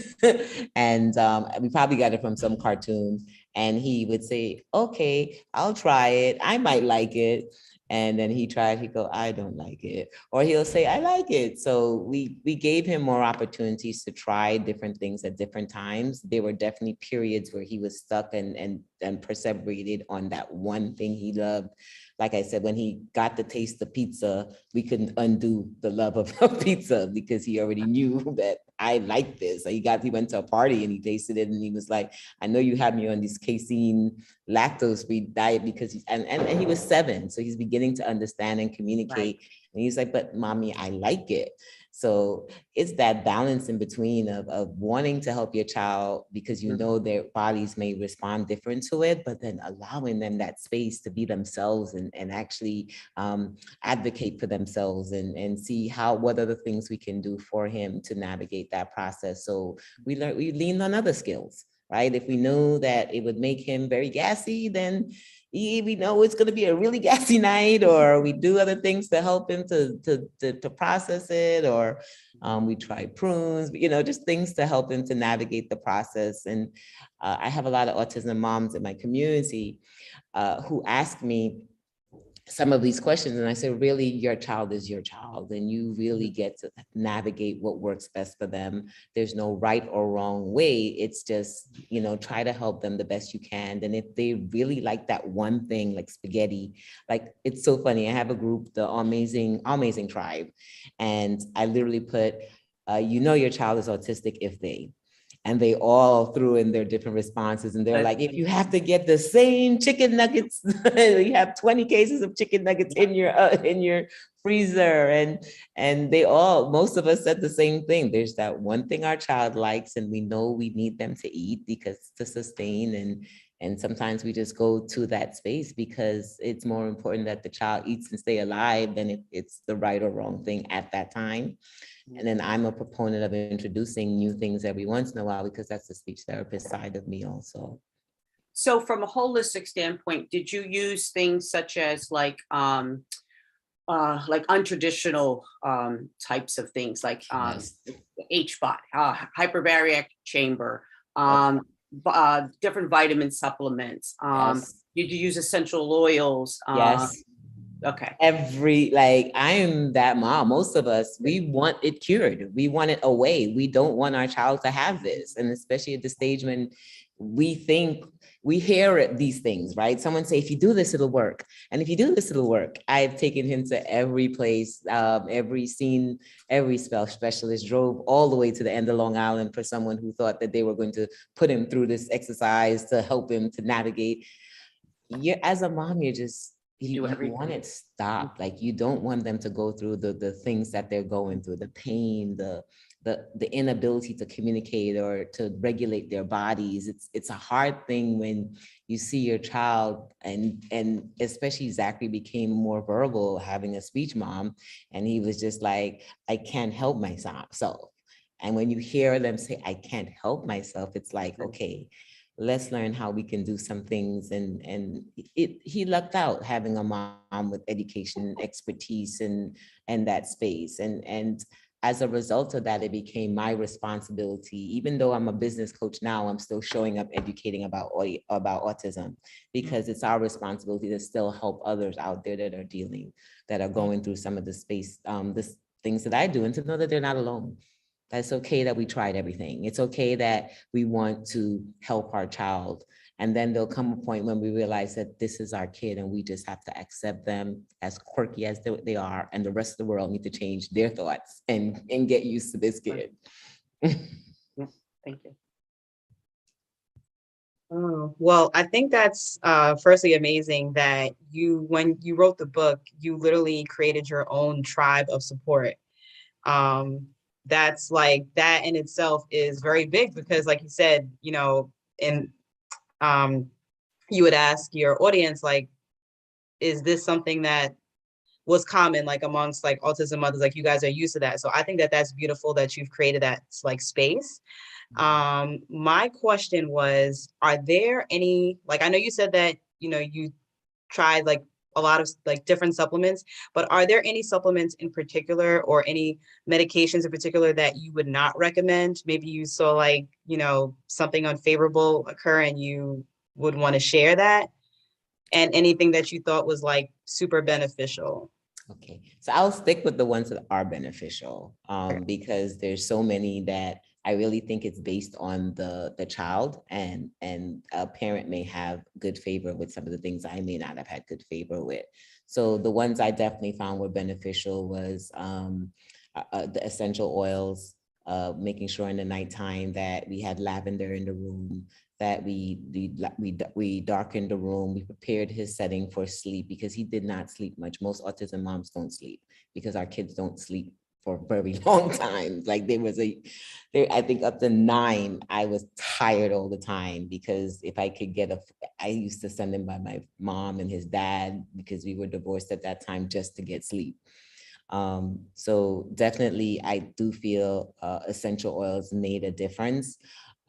And we probably got it from some cartoon. And he would say, okay, I'll try it, I might like it. And then he'd go, I don't like it. Or he'll say, I like it. So we gave him more opportunities to try different things at different times. There were definitely periods where he was stuck and perseverated on that one thing he loved. Like I said, when he got the taste of pizza, we couldn't undo the love of pizza because he already knew that I like this. He went to a party and he tasted it and he was like, I know you had me on this casein lactose-free diet because and he was 7. So he's beginning to understand and communicate. Right. And he's like, but mommy, I like it. So it's that balance in between of wanting to help your child because you know their bodies may respond different to it, but then allowing them that space to be themselves and actually advocate for themselves and see what are the things we can do for him to navigate that process. So we leaned on other skills, right? If we knew that it would make him very gassy, then we know it's going to be a really gassy night, or we do other things to help him to process it, or we try prunes, just things to help him to navigate the process. And I have a lot of autism moms in my community who ask me some of these questions, and I said, really, your child is your child, and you really get to navigate what works best for them. There's no right or wrong way. It's just, try to help them the best you can. And if they really like that one thing, like spaghetti, like it's so funny. I have a group, the Amazing Tribe, and I literally put, your child is autistic if they. And they all threw in their different responses. And they're like, if you have to get the same chicken nuggets, you have 20 cases of chicken nuggets in your freezer. And most of us said the same thing. There's that one thing our child likes, and we know we need them to eat because to sustain. And sometimes we just go to that space because it's more important that the child eats and stay alive than if it's the right or wrong thing at that time. And then I'm a proponent of introducing new things every once in a while because that's the speech therapist side of me also. So from a holistic standpoint, did you use things such as like untraditional types of things like HBOT, hyperbaric chamber, different vitamin supplements? Did you use essential oils? Yes. Okay. I'm that mom. Most of us, we want it cured. We want it away. We don't want our child to have this. And especially at the stage when we think we hear these things, right? Someone say, if you do this, it'll work. And if you do this, it'll work. I've taken him to every place, every scene, every specialist, drove all the way to the end of Long Island for someone who thought that they were going to put him through this exercise to help him to navigate. As a mom, you want it stopped. Like you don't want them to go through the things that they're going through, the pain, the inability to communicate or to regulate their bodies. It's a hard thing when you see your child, and especially Zachary became more verbal having a speech mom, and he was just like, I can't help myself. And when you hear them say, I can't help myself, it's like, okay, let's learn how we can do some things. And he lucked out having a mom with education, expertise, and that space. And as a result of that, it became my responsibility. Even though I'm a business coach now, I'm still showing up educating about autism, because it's our responsibility to still help others out there that are going through some of the space, the things that I do, and to know that they're not alone. That's okay that we tried everything. It's okay that we want to help our child. And then there'll come a point when we realize that this is our kid and we just have to accept them as quirky as they are, and the rest of the world need to change their thoughts and get used to this kid. Thank you. Oh, well, I think that's firstly amazing that when you wrote the book, you literally created your own tribe of support. That's like, that in itself is very big, because like you said, and you would ask your audience, like, is this something that was common, like amongst like autism mothers, like you guys are used to that. So I think that that's beautiful that you've created that like space. My question was, are there any, like, I know you said that, you tried like a lot of like different supplements, but are there any supplements in particular or any medications in particular that you would not recommend? Maybe you saw like, something unfavorable occur and you would want to share that, and anything that you thought was like super beneficial. Okay, so I'll stick with the ones that are beneficial, because there's so many that I really think it's based on the child, and a parent may have good favor with some of the things I may not have had good favor with. So the ones I definitely found were beneficial was the essential oils, making sure in the nighttime that we had lavender in the room, that we darkened the room, we prepared his setting for sleep, because he did not sleep much. Most autism moms don't sleep because our kids don't sleep for a very long time. Like I think up to 9, I was tired all the time because if I could I used to send him by my mom and his dad because we were divorced at that time just to get sleep. So definitely I do feel essential oils made a difference.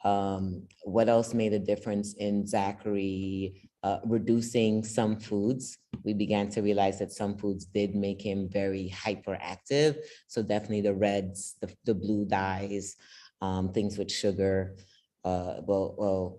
What else made a difference in Zachary? Reducing some foods. We began to realize that some foods did make him very hyperactive. So definitely the reds, the blue dyes, things with sugar, the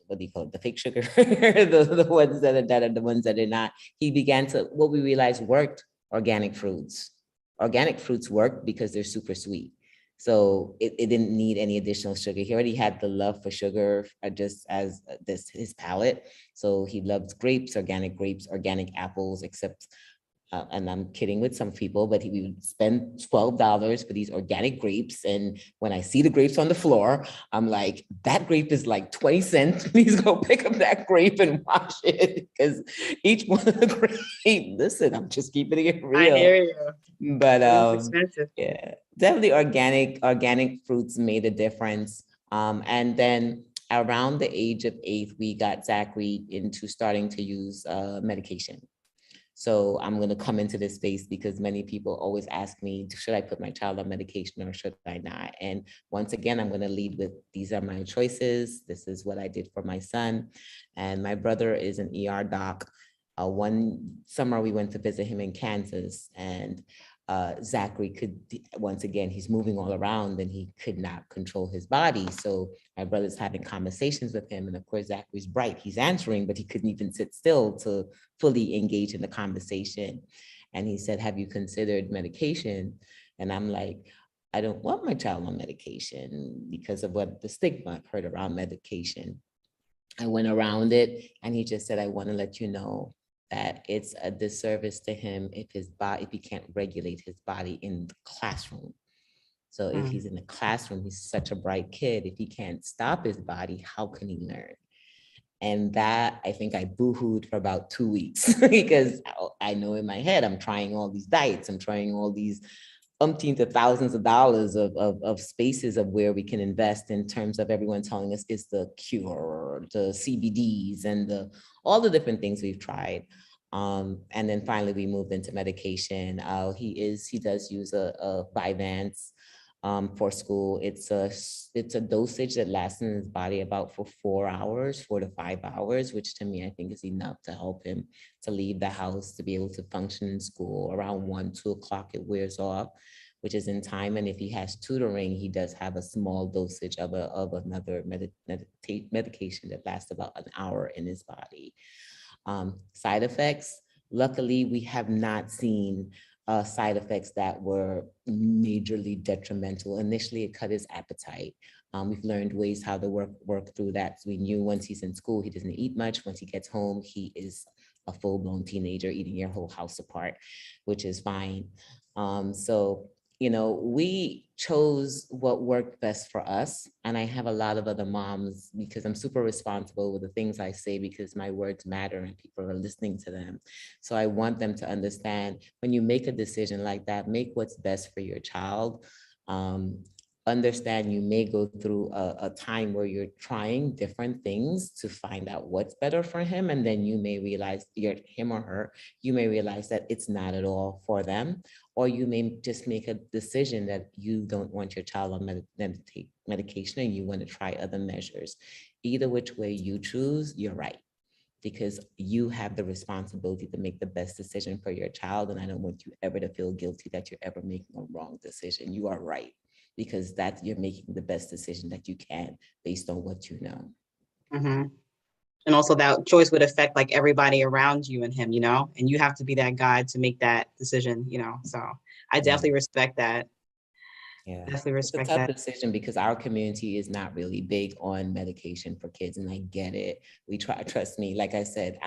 what do you call it? The fake sugar, the ones that are the ones that are not. He began to, what we realized worked, organic fruits. Organic fruits worked because they're super sweet. So it didn't need any additional sugar. He already had the love for sugar just as his palate. So he loves grapes, organic apples, except, and I'm kidding with some people, but we would spend $12 for these organic grapes. And when I see the grapes on the floor, I'm like, that grape is like 20 cents. Please go pick up that grape and wash it. Because each one of the grapes, listen, I'm just keeping it real. I hear you. But It's expensive. yeah, definitely organic fruits made a difference. And then around the age of 8, we got Zachary into starting to use medication. So I'm going to come into this space because many people always ask me, should I put my child on medication or should I not? And once again, I'm going to lead with, these are my choices. This is what I did for my son. And my brother is an ER doc. One summer we went to visit him in Kansas, and Zachary could, once again, he's moving all around and he could not control his body. So my brother's having conversations with him. And of course, Zachary's bright, he's answering, but he couldn't even sit still to fully engage in the conversation. And he said, have you considered medication? And I'm like, I don't want my child on medication because of what the stigma I've heard around medication. I went around it and he just said, I want to let you know that it's a disservice to him if he can't regulate his body in the classroom. So if he's in the classroom, he's such a bright kid. If he can't stop his body, how can he learn? And that, I think I boo-hooed for about 2 weeks because I know in my head, I'm trying all these diets. I'm trying all these umpteen to thousands of dollars of spaces of where we can invest in terms of everyone telling us is the cure, the CBDs and all the different things we've tried. And then finally we moved into medication. He does use a Vyvanse for school. It's a dosage that lasts in his body about for 4 hours, 4 to 5 hours, which to me, I think is enough to help him to leave the house, to be able to function in school. Around 1, 2 o'clock, it wears off, which is in time. And if he has tutoring, he does have a small dosage of another medication that lasts about an hour in his body. Side effects, luckily, we have not seen side effects that were majorly detrimental. Initially, it cut his appetite. We've learned ways how to work through that. So we knew once he's in school, he doesn't eat much. Once he gets home, he is a full-blown teenager eating your whole house apart, which is fine. So, we chose what worked best for us. And I have a lot of other moms because I'm super responsible with the things I say because my words matter and people are listening to them. So I want them to understand when you make a decision like that, make what's best for your child. Understand you may go through a time where you're trying different things to find out what's better for him. And then you may realize him or her, you may realize that it's not at all for them. Or you may just make a decision that you don't want your child on medication and you want to try other measures. Either which way you choose, you're right. Because you have the responsibility to make the best decision for your child. And I don't want you ever to feel guilty that you're ever making a wrong decision. You are right. Because you're making the best decision that you can based on what you know. Mm-hmm. And also that choice would affect like everybody around you and him, and you have to be that guide to make that decision, so I definitely respect that. Yeah, definitely respect it's a tough that decision because our community is not really big on medication for kids, and I get it. We try, trust me, like I said,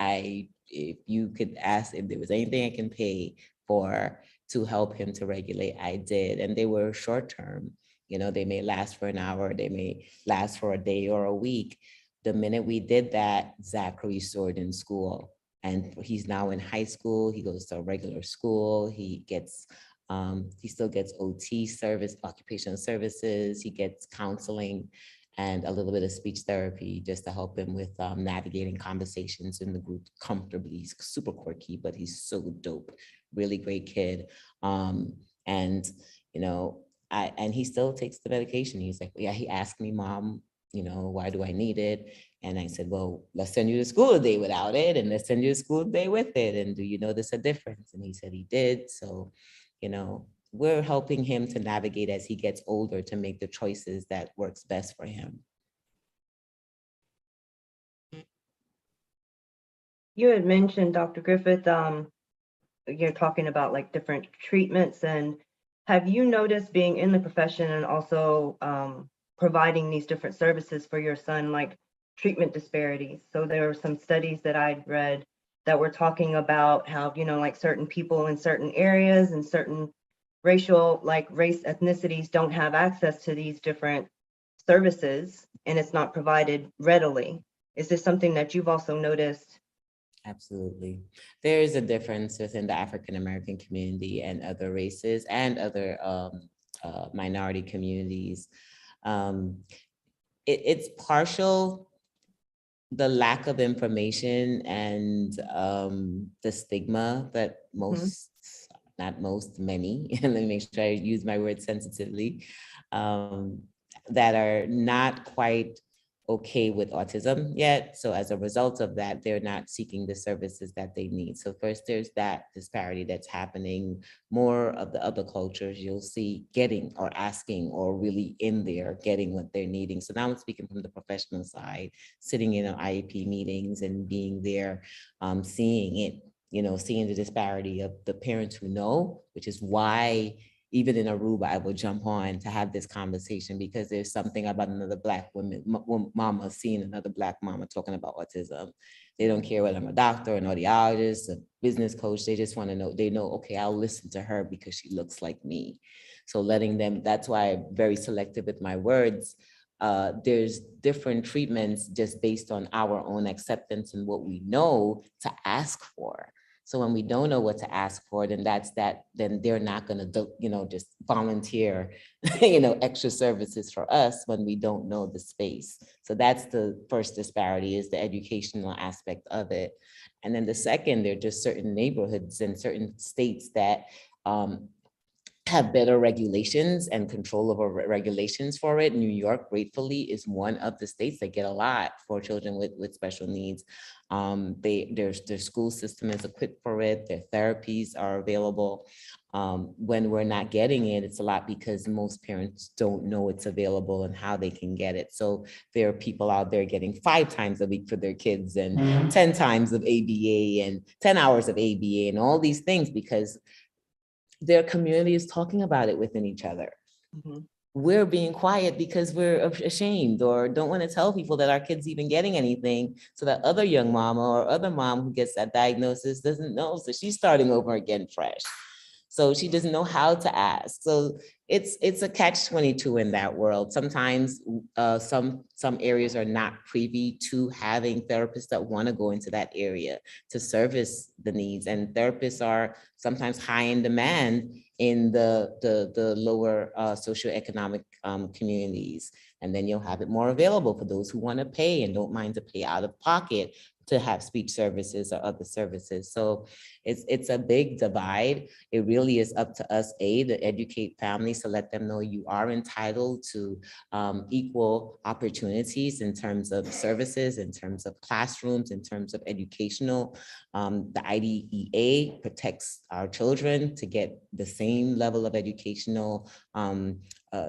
if you could ask if there was anything I can pay for to help him to regulate, I did. And they were short term, they may last for an hour, they may last for a day or a week. The minute we did that, Zachary soared in school, and he's now in high school. He goes to a regular school. He gets He still gets OT service, occupational services. He gets counseling and a little bit of speech therapy just to help him with navigating conversations in the group comfortably. He's super quirky, but he's so dope, really great kid. And, you know, and he still takes the medication. He's like, yeah, he asked me, Mom, you know, why do I need it? And I said, well, let's send you to school today without it, and let's send you to school today with it. And do you notice a difference? And he said he did. So, you know, we're helping him to navigate as he gets older to make the choices that works best for him. You had mentioned, Dr. Griffith, you're talking about like different treatments, and have you noticed, being in the profession and also providing these different services for your son, like treatment disparities? So there were some studies that I'd read that were talking about how, you know, like certain people in certain areas and certain racial, like race ethnicities, don't have access to these different services, and it's not provided readily. Is this something that you've also noticed? Absolutely. There is a difference within the African American community and other races and other minority communities. It's partial, the lack of information and the stigma that most, not most, many, and let me make sure I use my words sensitively, that are not quite okay with autism yet. So as a result of that, they're not seeking the services that they need. So first, there's that disparity that's happening. More of the other cultures you'll see getting or asking or really in there getting what they're needing. So now I'm speaking from the professional side, sitting in IEP meetings and being there, seeing it, you know, seeing the disparity of the parents who know, which is why even in Aruba, I will jump on to have this conversation, because there's something about another Black mama seeing another Black mama talking about autism. They don't care whether I'm a doctor, an audiologist, a business coach. They just want to know, they know, okay, I'll listen to her because she looks like me. So letting them, that's why I'm very selective with my words. There's different treatments just based on our own acceptance and what we know to ask for. So when we don't know what to ask for, then then they're not going to, you know, just volunteer, you know, extra services for us when we don't know the space. So that's the first disparity, is the educational aspect of it. And then the second, there are just certain neighborhoods and certain states that have better regulations and control over regulations for it. New York, gratefully, is one of the states that get a lot for children with special needs. Their school system is equipped for it. Their therapies are available. When we're not getting it, it's a lot because most parents don't know it's available and how they can get it. So there are people out there getting 5 times a week for their kids and 10 times of ABA and 10 hours of ABA and all these things, because their community is talking about it within each other. We're being quiet because we're ashamed or don't want to tell people that our kid's even getting anything, so that other young mama or other mom who gets that diagnosis doesn't know, so she's starting over again fresh. So she doesn't know how to ask. So it's a catch-22 in that world. Sometimes some areas are not privy to having therapists that want to go into that area to service the needs. And therapists are sometimes high in demand in the lower socioeconomic communities. And then you'll have it more available for those who want to pay and don't mind to pay out of pocket to have speech services or other services. So it's a big divide. It really is up to us, to educate families, to let them know you are entitled to equal opportunities in terms of services, in terms of classrooms, in terms of educational. The IDEA protects our children to get the same level of educational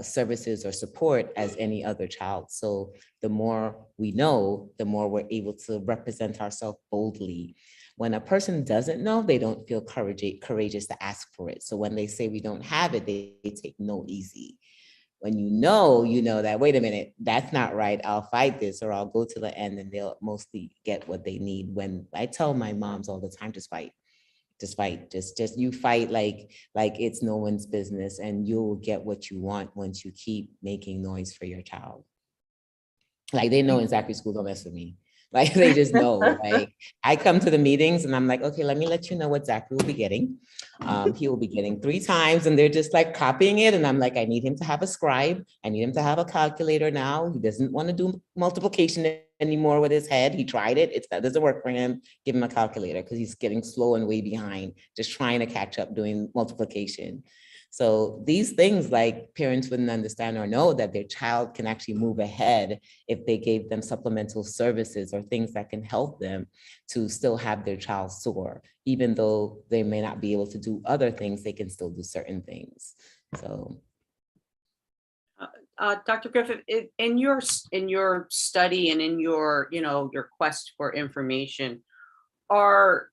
services or support as any other child. So the more we know, the more we're able to represent ourselves boldly. When a person doesn't know, they don't feel courageous to ask for it. So when they say we don't have it, they take no easy. When you know that, wait a minute, that's not right, I'll fight this, or I'll go to the end, and they'll mostly get what they need. When I tell my moms all the time, just fight. Just you fight like it's no one's business, and you'll get what you want once you keep making noise for your child. Like, they know in Zachary school, don't mess with me. Like they just know. Like I come to the meetings and I'm like, okay, let me let you know what Zachary will be getting. He will be getting 3 times, and they're just like copying it. And I'm like, I need him to have a scribe. I need him to have a calculator now. He doesn't want to do multiplication anymore with his head. He tried it. That doesn't work for him. Give him a calculator because he's getting slow and way behind, just trying to catch up doing multiplication. So these things, like, parents wouldn't understand or know that their child can actually move ahead if they gave them supplemental services or things that can help them to still have their child soar. Even though they may not be able to do other things, they can still do certain things. So. Dr. Griffith, in your study and in your, your quest for information, are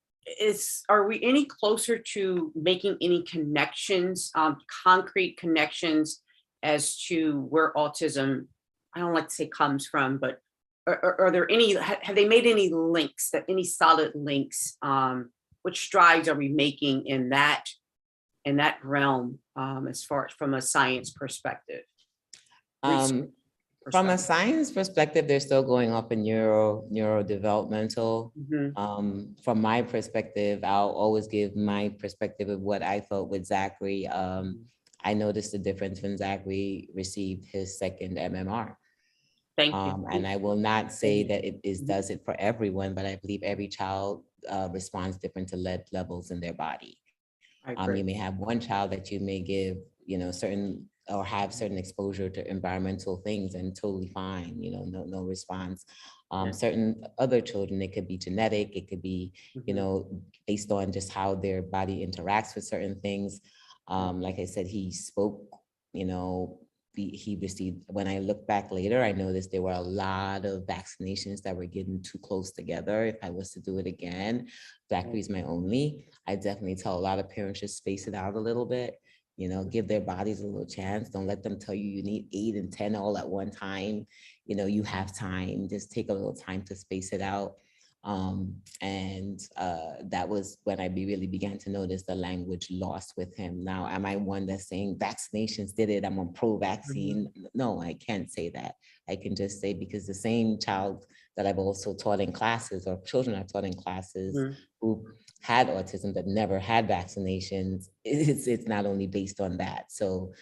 we any closer to making any connections, concrete connections as to where autism, I don't like to say comes from, but are there any, have they made any links, any solid links? What strides are we making in that realm, as far as from a science perspective? From a science perspective, they're still going off in neurodevelopmental. From my perspective, I'll always give my perspective of what I felt with Zachary. I noticed the difference when Zachary received his second MMR. Thank you. And I will not say that it does it for everyone, but I believe every child responds different to lead levels in their body. You may have one child that you may give, certain or have certain exposure to environmental things and totally fine, no response. Certain other children, it could be genetic, it could be, based on just how their body interacts with certain things. Like I said, he spoke, he received, when I look back later, I noticed there were a lot of vaccinations that were getting too close together. If I was to do it again, Zachary's my only. I definitely tell a lot of parents just space it out a little bit, give their bodies a little chance. Don't let them tell you you need 8 and 10 all at one time. You have time, just take a little time to space it out. That was when I really began to notice the language lost with him. Now, am I one that's saying vaccinations did it? I'm a pro-vaccine. No, I can't say that. I can just say, because the same child that I've also taught in classes, or children I've taught in classes who had autism that never had vaccinations, it's not only based on that. So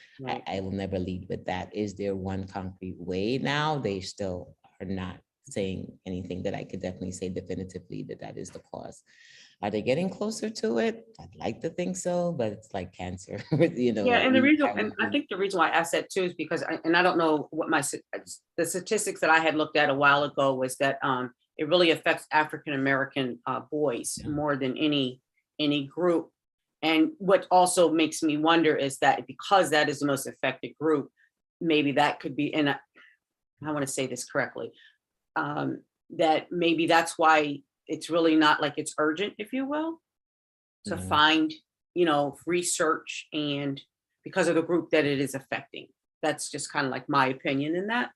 I will never lead with that. Is there one concrete way now? They still are not saying anything that I could definitely say definitively that is the cause. Are they getting closer to it? I'd like to think so, but it's like cancer. Yeah, and the reason, and I think the reason why I asked that too is because, I don't know what the statistics that I had looked at a while ago was that it really affects African American boys more than any group. And what also makes me wonder is that because that is the most affected group, maybe that could be, and I want to say this correctly, that maybe that's why it's really not like it's urgent, if you will, to find, research, and because of the group that it is affecting. That's just kind of like my opinion in that.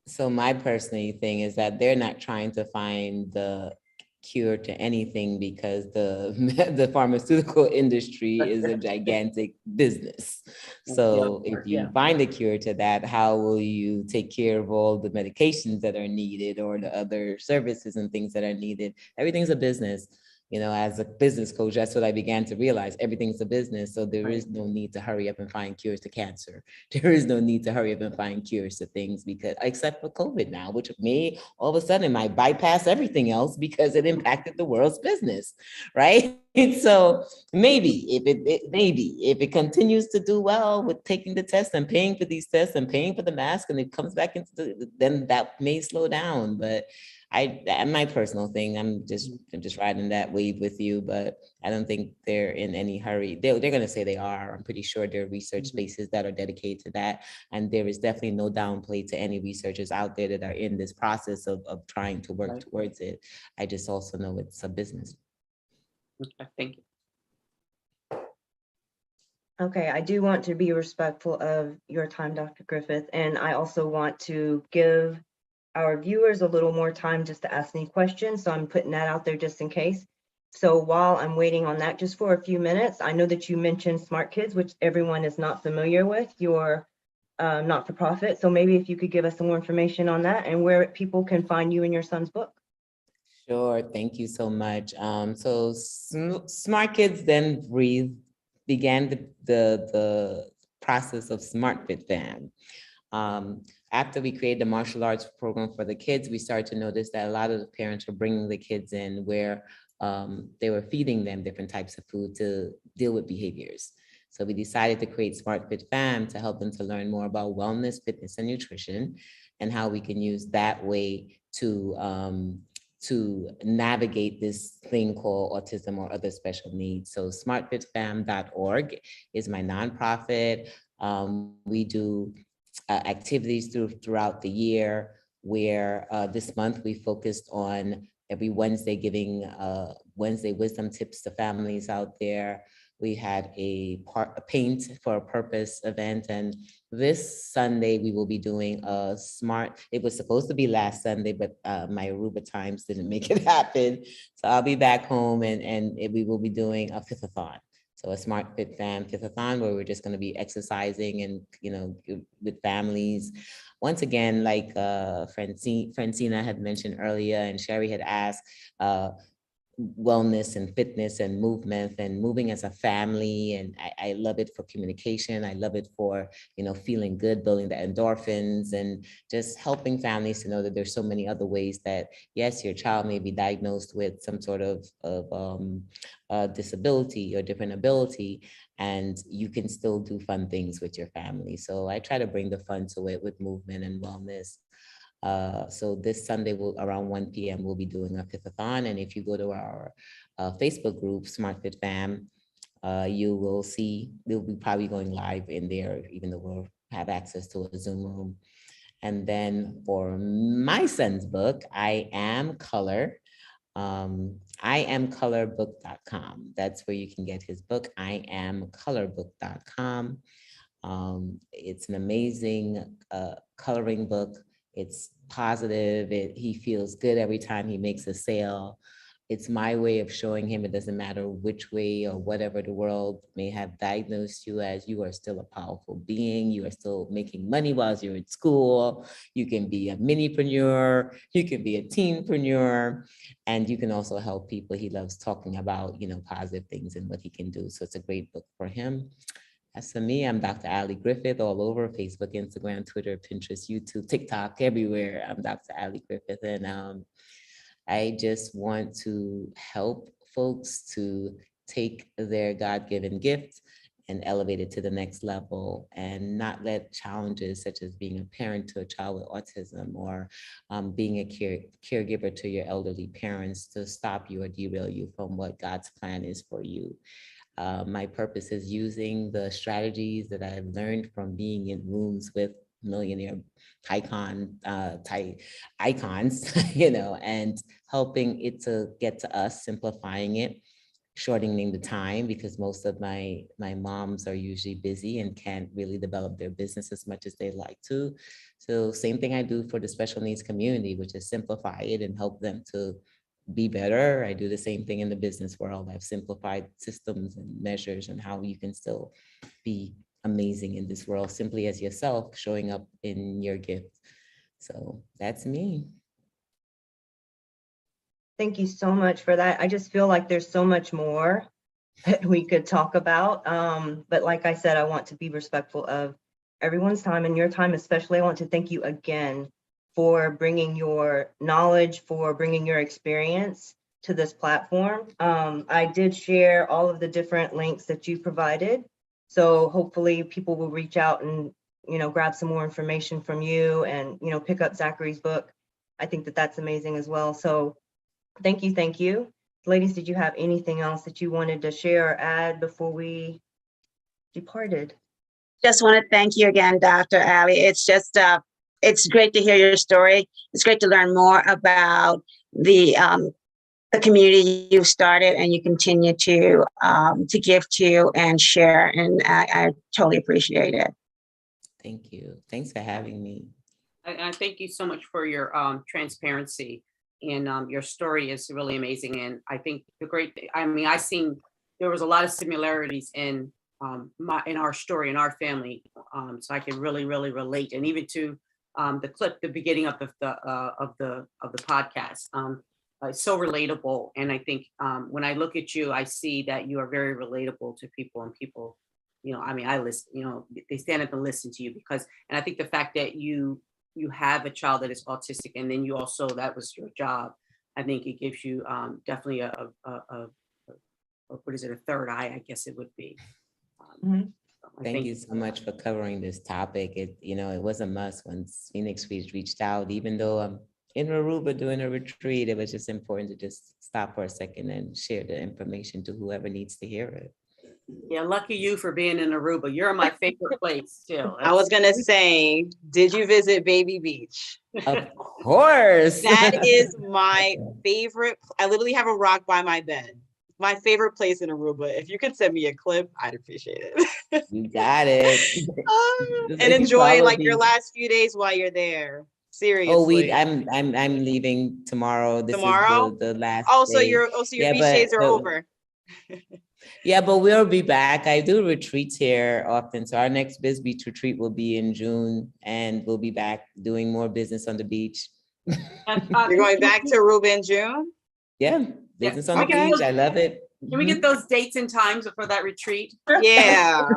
So my personal thing is that they're not trying to find the cure to anything, because the pharmaceutical industry is a gigantic business. So if you find a cure to that, how will you take care of all the medications that are needed or the other services and things that are needed? Everything's a business. As a business coach, that's what I began to realize. Everything's a business. So there is no need to hurry up and find cures to cancer. There is no need to hurry up and find cures to things, because except for COVID now, which may all of a sudden might bypass everything else because it impacted the world's business, right? So maybe if it continues to do well with taking the test and paying for these tests and paying for the mask, and it comes back into then that may slow down. But my personal thing, I'm just riding that wave with you, but I don't think they're in any hurry. They're going to say they are. I'm pretty sure there are research spaces that are dedicated to that. And there is definitely no downplay to any researchers out there that are in this process of trying to work towards it. I just also know it's a business. Okay, thank you. Okay, I do want to be respectful of your time, Dr. Griffith, and I also want to give our viewers a little more time just to ask any questions. So I'm putting that out there just in case. So while I'm waiting on that, just for a few minutes, I know that you mentioned Smart Kids, which everyone is not familiar with, your not-for-profit. So maybe if you could give us some more information on that and where people can find you and your son's book. Sure, thank you so much. So Smart Kids then began the process of Smart Fit Fam. After we created the martial arts program for the kids, we started to notice that a lot of the parents were bringing the kids in where they were feeding them different types of food to deal with behaviors. So we decided to create Smart Fit Fam to help them to learn more about wellness, fitness, and nutrition, and how we can use that way to navigate this thing called autism or other special needs. So smartfitfam.org is my nonprofit. We do activities throughout the year where this month we focused on every Wednesday giving Wednesday wisdom tips to families out there. We had a paint for a purpose event, and this Sunday we will be doing a it was supposed to be last Sunday, but my Aruba times didn't make it happen. So I'll be back home and we will be doing a fifth-a-thon. So a Smart Fit Fam fifth-a-thon where we're just going to be exercising and, with families. Once again, like Francina had mentioned earlier and Sherry had asked, wellness and fitness and movement and moving as a family. And I love it for communication. I love it for, feeling good, building the endorphins and just helping families to know that there's so many other ways that, yes, your child may be diagnosed with some sort of disability or different ability, and you can still do fun things with your family. So I try to bring the fun to it with movement and wellness. So this Sunday, around 1 p.m., we'll be doing a fifth-a-thon. And if you go to our Facebook group, Smart Fit Fam, you will see we'll be probably going live in there, even though we'll have access to a Zoom room. And then for my son's book, I Am Color, IamColorBook.com. That's where you can get his book, IamColorBook.com. It's an amazing coloring book. It's positive. He feels good every time he makes a sale. It's my way of showing him it doesn't matter which way or whatever the world may have diagnosed you as, you are still a powerful being. You are still making money while you're in school. You can be a minipreneur. You can be a teenpreneur. And you can also help people. He loves talking about, positive things and what he can do. So it's a great book for him. As for me, I'm Dr. Ali Griffith all over Facebook, Instagram, Twitter, Pinterest, YouTube, TikTok, everywhere. I'm Dr. Ali Griffith. And I just want to help folks to take their God-given gift and elevate it to the next level and not let challenges such as being a parent to a child with autism or being a caregiver to your elderly parents to stop you or derail you from what God's plan is for you. My purpose is using the strategies that I've learned from being in rooms with millionaire icons, and helping it to get to us, simplifying it, shortening the time, because most of my moms are usually busy and can't really develop their business as much as they like to. So same thing I do for the special needs community, which is simplify it and help them to be better. I do the same thing in the business world. I've simplified systems and measures and how you can still be amazing in this world simply as yourself, showing up in your gift. So that's me. Thank you so much for that. I just feel like there's so much more that we could talk about. But like I said, I want to be respectful of everyone's time and your time especially. I want to thank you again for bringing your knowledge, for bringing your experience to this platform. I did share all of the different links that you provided. So hopefully people will reach out and, grab some more information from you and, pick up Zachary's book. I think that that's amazing as well. So thank you, thank you. Ladies, did you have anything else that you wanted to share or add before we departed? Just want to thank you again, Dr. Ali. It's just, it's great to hear your story. It's great to learn more about the community you've started and you continue to give to and share. And I totally appreciate it. Thank you. Thanks for having me. I thank you so much for your transparency, and your story is really amazing. And I think I seen there was a lot of similarities in our story, in our family. So I can really, really relate, and even to the clip, the beginning of the podcast. so relatable. And I think when I look at you, I see that you are very relatable to people, and people, I mean, I listen, they stand up and listen to you because, and I think the fact that you have a child that is autistic, and then you also, that was your job. I think it gives you definitely what is it, a third eye, I guess it would be. Thank you so much for covering this topic. It was a must when Phoenix reached out, even though I'm in Aruba doing a retreat, it was just important to just stop for a second and share the information to whoever needs to hear it. Yeah, lucky you for being in Aruba. You're my favorite place too. I was gonna say, did you visit Baby Beach? Of course. That is my favorite. I literally have a rock by my bed. My favorite place in Aruba. If you could send me a clip, I'd appreciate it. You got it. And enjoy like your last few days while you're there. Seriously. Oh, I'm leaving tomorrow. This tomorrow? is the last so day. your beach days are over. Yeah, but we'll be back. I do retreats here often. So our next Biz Beach retreat will be in June, and we'll be back doing more business on the beach. You're going back to Aruba in June? Yeah, business on the beach. I love it. Can we get those dates and times for that retreat? Yeah.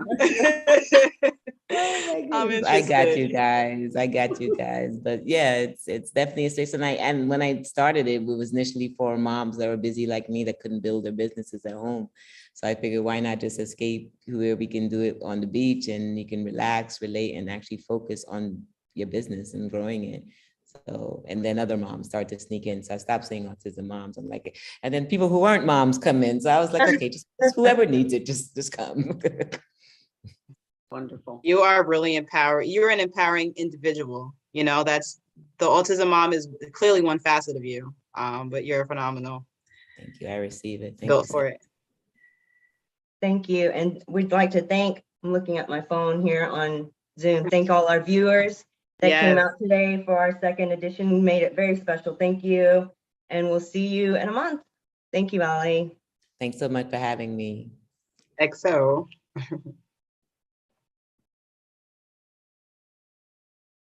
I got you guys. But yeah, it's definitely a space. And when I started it was initially for moms that were busy like me that couldn't build their businesses at home. So I figured, why not just escape where we can do it on the beach, and you can relax, relate, and actually focus on your business and growing it. So, and then other moms start to sneak in. So I stopped saying autism moms. I'm like, and then people who aren't moms come in. So I was like, okay, just whoever needs it, just come. Wonderful. You are really empowered. You're an empowering individual. That's the autism mom is clearly one facet of you. But you're phenomenal. Thank you. I receive it. Go for it. Thank you. And we'd like to thank, I'm looking at my phone here on Zoom, thank all our viewers that came out today for our second edition. We made it very special. Thank you. And we'll see you in a month. Thank you, Ali. Thanks so much for having me. XO.